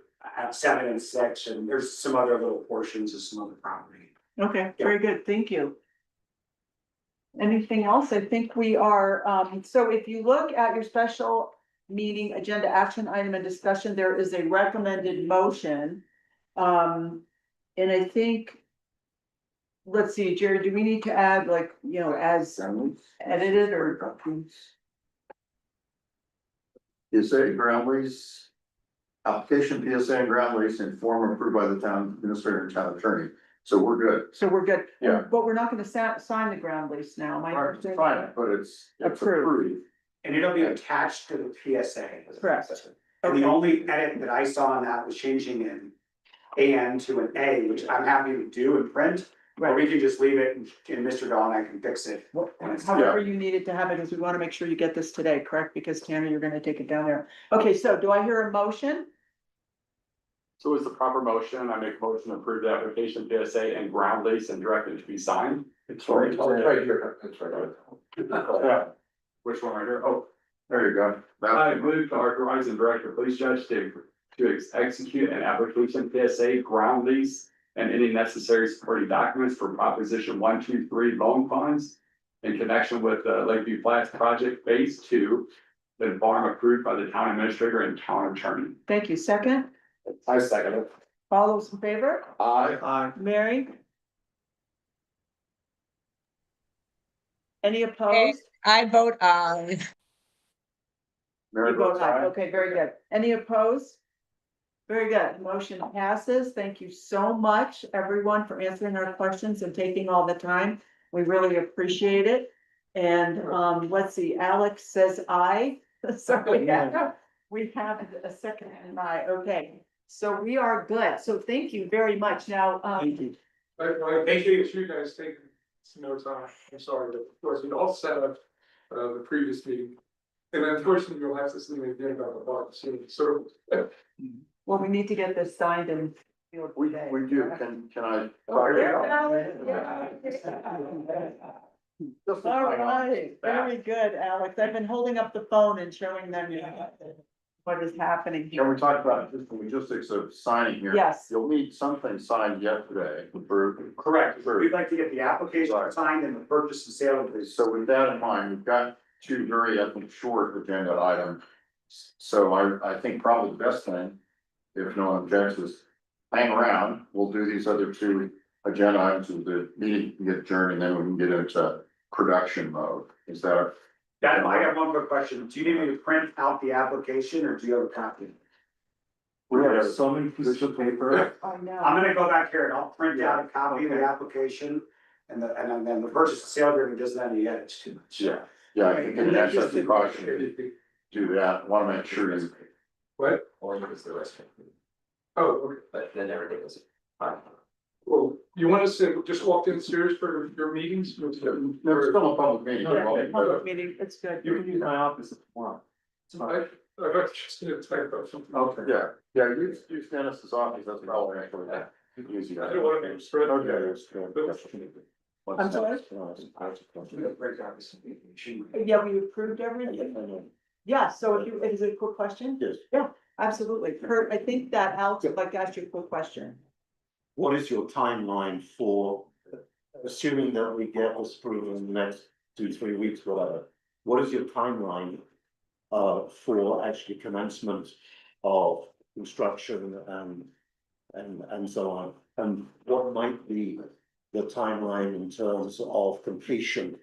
Speaker 10: 7 and 6, and there's some other little portions of some other property.
Speaker 1: okay, very good, thank you. Anything else? I think we are, so if you look at your special meeting agenda action item and discussion, there is a recommended motion. And I think. Let's see, Jerry, do we need to add as edited or?
Speaker 7: PSA ground lease. Application PSA and ground lease in form approved by the town administrator and town attorney, so we're good.
Speaker 1: So we're good.
Speaker 7: Yeah.
Speaker 1: But we're not gonna sign the ground lease now, am I
Speaker 7: Alright,
Speaker 1: understanding?
Speaker 7: fine, but it's
Speaker 1: Approved.
Speaker 7: approved.
Speaker 10: And it'll be attached to the PSA.
Speaker 1: Correct.
Speaker 10: And the only edit that I saw on that was changing an AN to an A, which I'm happy to do and print, Or we can just leave it and Mr. Don, I can fix it.
Speaker 1: However you need it to have it, because we want to make sure you get this today, correct? Because Tanner, you're gonna take it down there. Okay, so do I hear a motion?
Speaker 4: So is the proper motion, I make a motion to approve the application PSA and ground lease and direct it to be signed?
Speaker 5: It's right there.
Speaker 7: here, it's right
Speaker 4: Yeah. Which one right here? Oh,
Speaker 7: there you go.
Speaker 4: I move to authorize and direct the police judge to execute an application PSA ground lease and any necessary supporting documents for Proposition 123 loan funds in connection with the Lakeview Flats project phase 2, the farm approved by the town administrator and town attorney.
Speaker 1: Thank you. Second,
Speaker 7: I second it.
Speaker 1: all those in favor?
Speaker 7: Aye.
Speaker 1: Mary? Any opposed?
Speaker 8: I vote aye.
Speaker 7: Mary
Speaker 1: You vote
Speaker 7: votes
Speaker 1: aye.
Speaker 7: aye.
Speaker 1: Okay, very good. Any opposed? Very good. Motion passes. Thank you so much, everyone, for answering our questions and taking all the time. We really appreciate it. And, let's see, Alex says aye. So we have a second and aye. Okay, so we are good. So thank you very much. Now,
Speaker 9: Thank you, you guys take some notes on, I'm sorry, but of course, we all set up, the previous meeting. And unfortunately, you'll have to see me again about the bar, so.
Speaker 1: well, we need to get this signed and. sealed
Speaker 7: We
Speaker 1: today.
Speaker 7: do, can I? Just a
Speaker 1: All
Speaker 7: final-
Speaker 1: right, very good, Alex. I've been holding up the phone and showing them what is happening
Speaker 7: Can
Speaker 1: here.
Speaker 7: we talk about just the logistics of signing here?
Speaker 1: Yes,
Speaker 7: You'll need something signed yesterday for,
Speaker 10: Correct. We'd like to get the application signed and the purchase and sale of this.
Speaker 7: so with that in mind, we've got two very, I think, short agenda items. So I think probably the best thing, if no one objects, is hang around, we'll do these other two agenda items of the meeting, can get adjourned, and then we can get into production mode. Is that?
Speaker 10: I got one quick question. Do you need me to print out the application or do you have a copy?
Speaker 5: We have so many pieces of paper.
Speaker 1: I
Speaker 10: I'm
Speaker 1: know.
Speaker 10: gonna go back here and I'll print out a copy of the application. And then the purchase and sale agreement doesn't have any edits too much.
Speaker 7: Yeah, I think that's a precaution to do that, wanna make sure you.
Speaker 9: What?
Speaker 6: Or use the rest,
Speaker 9: Oh, okay.
Speaker 6: but then everything is fine.
Speaker 9: Well, you want us to just walk downstairs for your meetings?
Speaker 7: There's still a public meeting.
Speaker 1: Yeah, public meeting, it's good.
Speaker 5: You can use my office if you want.
Speaker 9: I got just a type of something.
Speaker 7: Okay, yeah, use Dennis's office, that's probably actually. Use you.
Speaker 9: I don't want to be spread.
Speaker 7: Okay, that's good.
Speaker 1: I'm sorry? Yeah, we approved everything. Yeah, so if you, is it a quick question?
Speaker 7: Yes.
Speaker 1: Yeah, absolutely. Kurt, I think that Alex would like to ask you a quick question.
Speaker 11: What is your timeline for, assuming that we get this through in the next 2-3 weeks, whatever? What is your timeline for actually commencement of construction and so on? And what might be the timeline in terms of completion?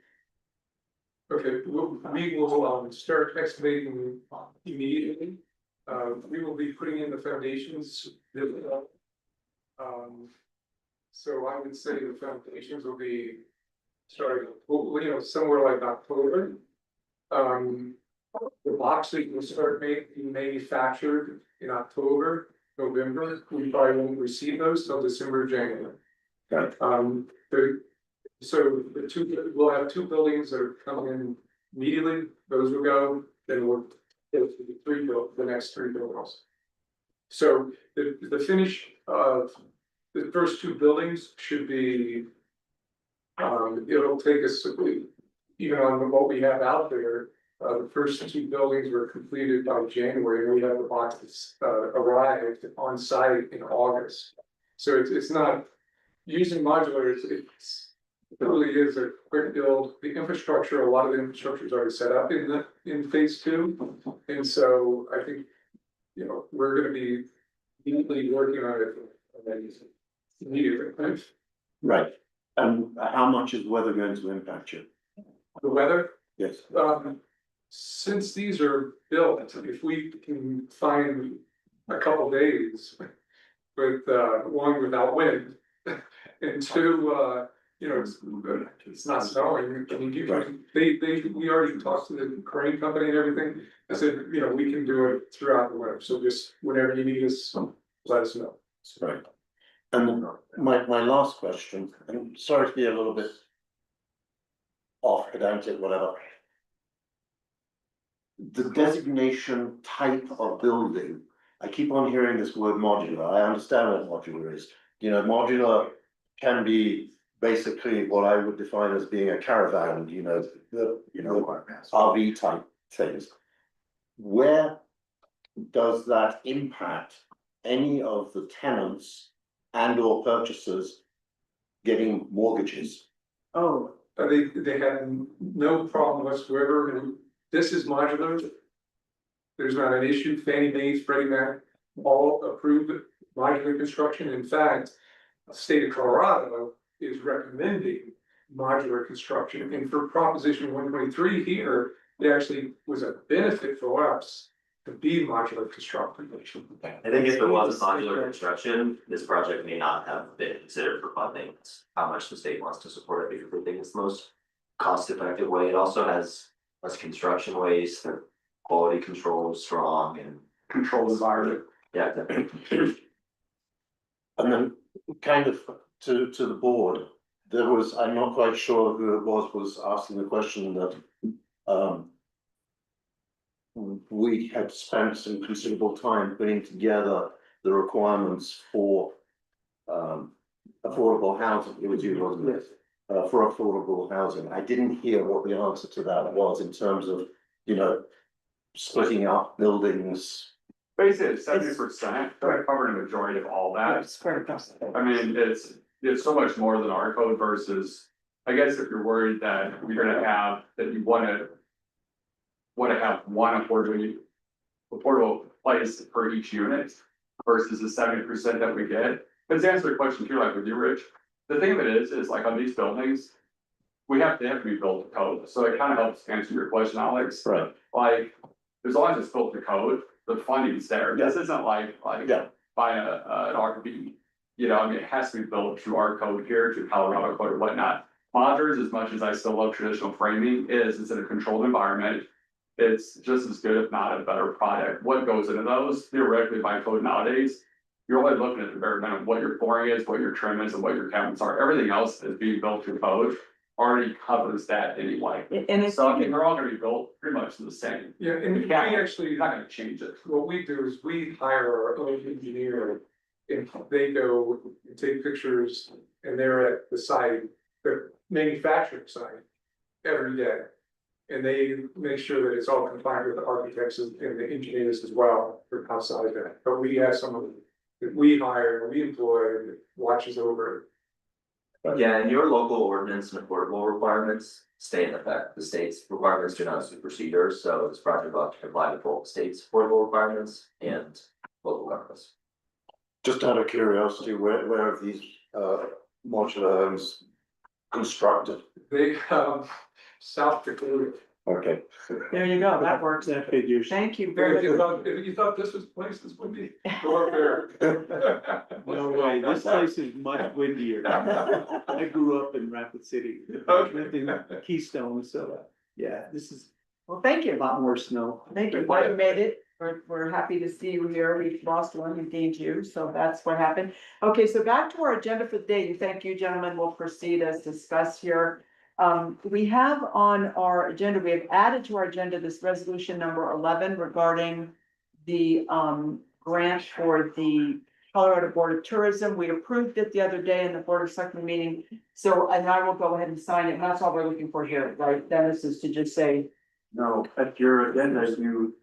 Speaker 9: Okay, we will start excavating immediately. We will be putting in the foundations. So I would say the foundations will be starting, somewhere like October. The boxing will start being manufactured in October, November. We probably won't receive those till December, January. So we'll have two buildings that are coming in immediately, those will go, then we'll go to the next three buildings. So the finish of the first two buildings should be. It'll take us, even on what we have out there, the first two buildings were completed by January, and we have the boxes arrived on site in August. So it's not using modulars, it really is a quick build. The infrastructure, a lot of the infrastructure is already set up in phase 2. And so I think, we're gonna be deeply working on it immediately.
Speaker 11: Right. And how much is weather going to impact you?
Speaker 9: The weather,
Speaker 11: Yes.
Speaker 9: since these are built, if we can find a couple days with, one, without wind, and two, it's not snowing, we already talked to the crane company and everything. I said, we can do it throughout the winter, so just whenever you need us, let us know.
Speaker 11: Right. And my last question, I'm sorry to be a little bit off pedantic, whatever. The designation type of building, I keep on hearing this word modular. I understand what modular is. You know, modular can be basically what I would define as being a caravan, the RV type things. Where does that impact any of the tenants and or purchasers getting mortgages?
Speaker 1: Oh,
Speaker 9: They had no problem whatsoever, and this is modular. There's not an issue, Fannie Mae, Freddie Mac, all approved modular construction. In fact, the state of Colorado is recommending modular construction, and for Proposition 123 here, there actually was a benefit for us to be modular construction.
Speaker 6: I think if it was modular construction, this project may not have been considered for funding. It's how much the state wants to support it, because we think it's the most cost effective way. It also has less construction waste, the quality control is strong and.
Speaker 4: Controlled environment.
Speaker 6: Yeah, definitely.
Speaker 11: And then kind of to the board, there was, I'm not quite sure who it was asking the question that we had spent some considerable time putting together the requirements for affordable housing. It was you, wasn't it? For affordable housing. I didn't hear what the answer to that was in terms of, splitting up buildings.
Speaker 4: Basically, 70%, covering the majority of all that.
Speaker 1: it's very close.
Speaker 4: I mean, it's so much more than our code versus, I guess if you're worried that you're gonna have, that you wanna have one affordable place per each unit versus the 70% that we get. But to answer the question too, like with you, Rich, the thing of it is like on these buildings, we have to be built to code. So it kind of helps answer your question, Alex.
Speaker 11: Right.
Speaker 4: Like, as long as it's built to code, the funding's there. This isn't like
Speaker 11: Yeah.
Speaker 4: buying an RV. I mean, it has to be built to our code here, to Colorado code or whatnot. Modulars, as much as I still love traditional framing, it's in a controlled environment. It's just as good, if not a better product. What goes into those theoretically by code nowadays? You're only looking at the bare minimum, what your flooring is, what your trim is, and what your cabinets are. Everything else is being built to code. Already covers that anyway.
Speaker 1: And it's,
Speaker 4: So I mean, they're all gonna be built pretty much the same.
Speaker 9: Yeah, and we
Speaker 4: Yeah.
Speaker 9: actually,
Speaker 4: You're not gonna change it.
Speaker 9: what we do is we hire our own engineer. And they go and take pictures, and they're at the site, the manufacturing site, every day. And they make sure that it's all compliant with the architects and the engineers as well for outside that. But we have someone that we hire, we employ, that watches over it.
Speaker 6: Yeah, and your local ordinance and affordable requirements stay in effect. The state's requirements do not supersede yours, so this project will have to comply with both state's affordable requirements and local governments.
Speaker 11: Just out of curiosity, where are these modular homes constructed?
Speaker 9: They, South Dakota.
Speaker 11: Okay.
Speaker 1: there you go, that works.
Speaker 11: That figures.
Speaker 1: Thank you very much.
Speaker 9: If you thought this was place, this would be. Go up there.
Speaker 12: No way, this place is much windier. I grew up in Rapid City, lived in Keystone, so, yeah, this is
Speaker 1: Well, thank
Speaker 12: a
Speaker 1: you.
Speaker 12: lot more snow.
Speaker 1: Thank you. Glad you made it. We're happy to see you here. We lost one and gained you, so that's what happened. Okay, so back to our agenda for the day. And thank you, gentlemen. We'll proceed as discussed here. We have on our agenda, we have added to our agenda this resolution number 11 regarding the grant for the Colorado Board of Tourism. We approved it the other day in the Board of Selectmen meeting. So, and I will go ahead and sign it. And that's all we're looking for here, right? Dennis, is to just say,
Speaker 5: No, at your agenda, you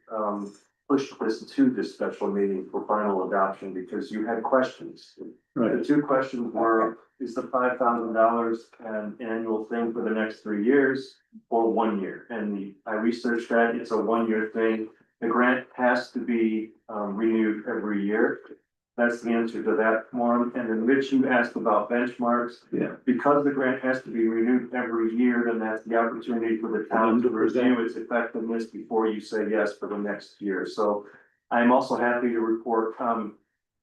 Speaker 5: pushed this to this special meeting for final adoption because you had questions. The two questions were, is the $5,000 an annual thing for the next 3 years or 1 year? And I researched that, it's a 1 year thing. The grant has to be renewed every year. That's the answer to that one. And then Rich, you asked about benchmarks.
Speaker 12: Yeah.
Speaker 5: Because the grant has to be renewed every year, then that's the opportunity for the town to review its effectiveness before you say yes for the next year. So I'm also happy to report,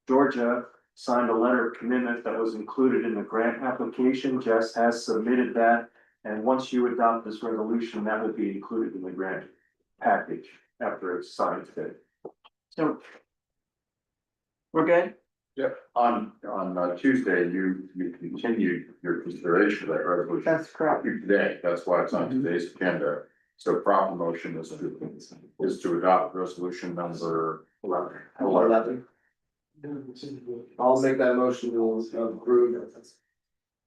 Speaker 5: Georgia signed a letter of commitment that was included in the grant application. Jess has submitted that. And once you adopt this resolution, that will be included in the grant package after it's signed today.
Speaker 1: so. We're good?
Speaker 7: On Tuesday, you continued your consideration of that resolution.
Speaker 1: That's correct.
Speaker 7: Today, that's why it's on today's agenda. So proper motion is to adopt resolution number 11.
Speaker 2: I'll make that motion to approve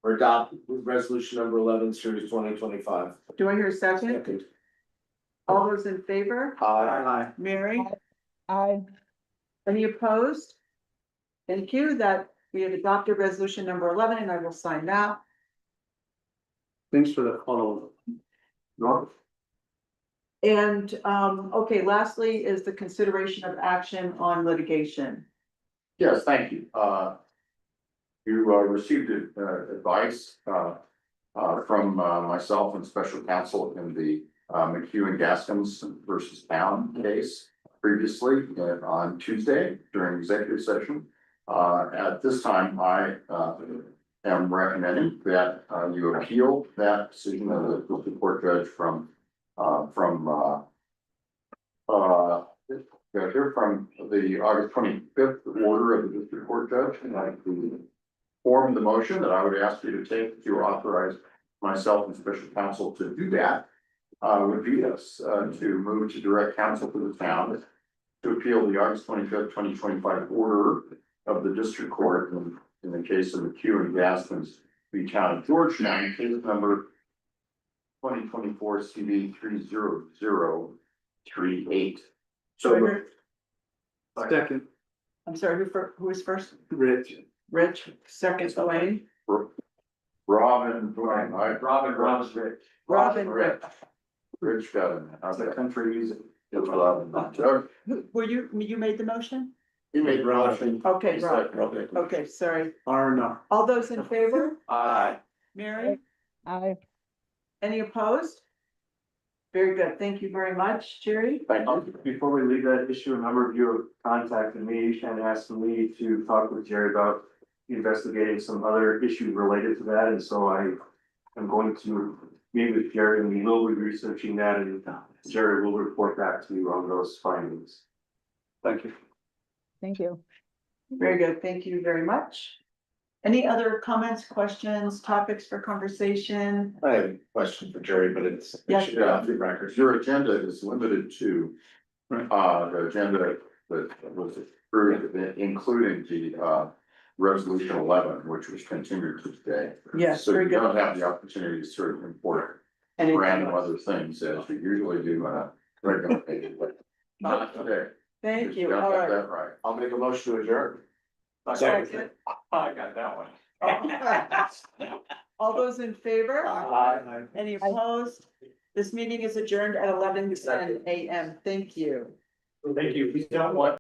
Speaker 2: or adopt resolution number 11, series 2025.
Speaker 1: Do I hear a second? All those in favor?
Speaker 2: Aye.
Speaker 1: Mary,
Speaker 8: I,
Speaker 1: any opposed? Thank you, that we have adopted resolution number 11, and I will sign that.
Speaker 12: Thanks for the follow.
Speaker 1: And, okay, lastly is the consideration of action on litigation.
Speaker 7: Yes, thank you. You received advice from myself and special counsel in the McHugh and Gaskins versus Town case previously on Tuesday during executive session. At this time, I am recommending that you appeal that decision of the district court judge from the August 25th order of the district court judge, and I form the motion that I would ask you to take to authorize myself and special counsel to do that. Would be us to move to direct counsel to the town to appeal the August 25th, 2025 order of the district court in the case of McHugh and Gaskins v. Town of Georgetown, case number 2024 CV 30038. So
Speaker 12: Second,
Speaker 1: I'm sorry, who was first?
Speaker 12: Rich.
Speaker 1: Rich, second, Wayne.
Speaker 7: Robin, Dwayne,
Speaker 1: Robin, Rick.
Speaker 7: Rich got it.
Speaker 5: How's that country music?
Speaker 1: Were you made the motion?
Speaker 7: He made motion.
Speaker 1: Okay,
Speaker 7: He
Speaker 1: Rob.
Speaker 7: seconded.
Speaker 1: Okay, sorry.
Speaker 12: R and R.
Speaker 1: All those in favor?
Speaker 2: Aye.
Speaker 1: Mary,
Speaker 8: I,
Speaker 1: any opposed? Very good. Thank you very much, Jerry.
Speaker 7: Thank you.
Speaker 5: Before we leave that issue, a number of you have contacted me and asked me to talk with Jerry about investigating some other issues related to that, and so I am going to meet with Jerry, and we will be researching that, and Jerry will report back to you on those findings.
Speaker 12: Thank you.
Speaker 8: thank you.
Speaker 1: Very good. Thank you very much. Any other comments, questions, topics for conversation?
Speaker 2: I have a question for Jerry, but it's.
Speaker 1: Yes.
Speaker 7: Records. Your agenda is limited to
Speaker 12: Right.
Speaker 7: the agenda that was approved, including the resolution 11, which was continued to today.
Speaker 1: Yes,
Speaker 7: So
Speaker 1: very
Speaker 7: you
Speaker 1: good.
Speaker 7: don't have the opportunity to sort of import
Speaker 1: Anything
Speaker 7: random
Speaker 1: else?
Speaker 7: other things as we usually do on a regular basis, but not today.
Speaker 1: Thank you.
Speaker 7: Got
Speaker 1: All right.
Speaker 7: that right.
Speaker 2: I'll make a motion to adjourn.
Speaker 1: Second.
Speaker 7: I got that one.
Speaker 1: All those in favor?
Speaker 2: Aye.
Speaker 1: Any opposed? This meeting is adjourned at 11:10 a.m. Thank you.
Speaker 7: Thank you. We don't want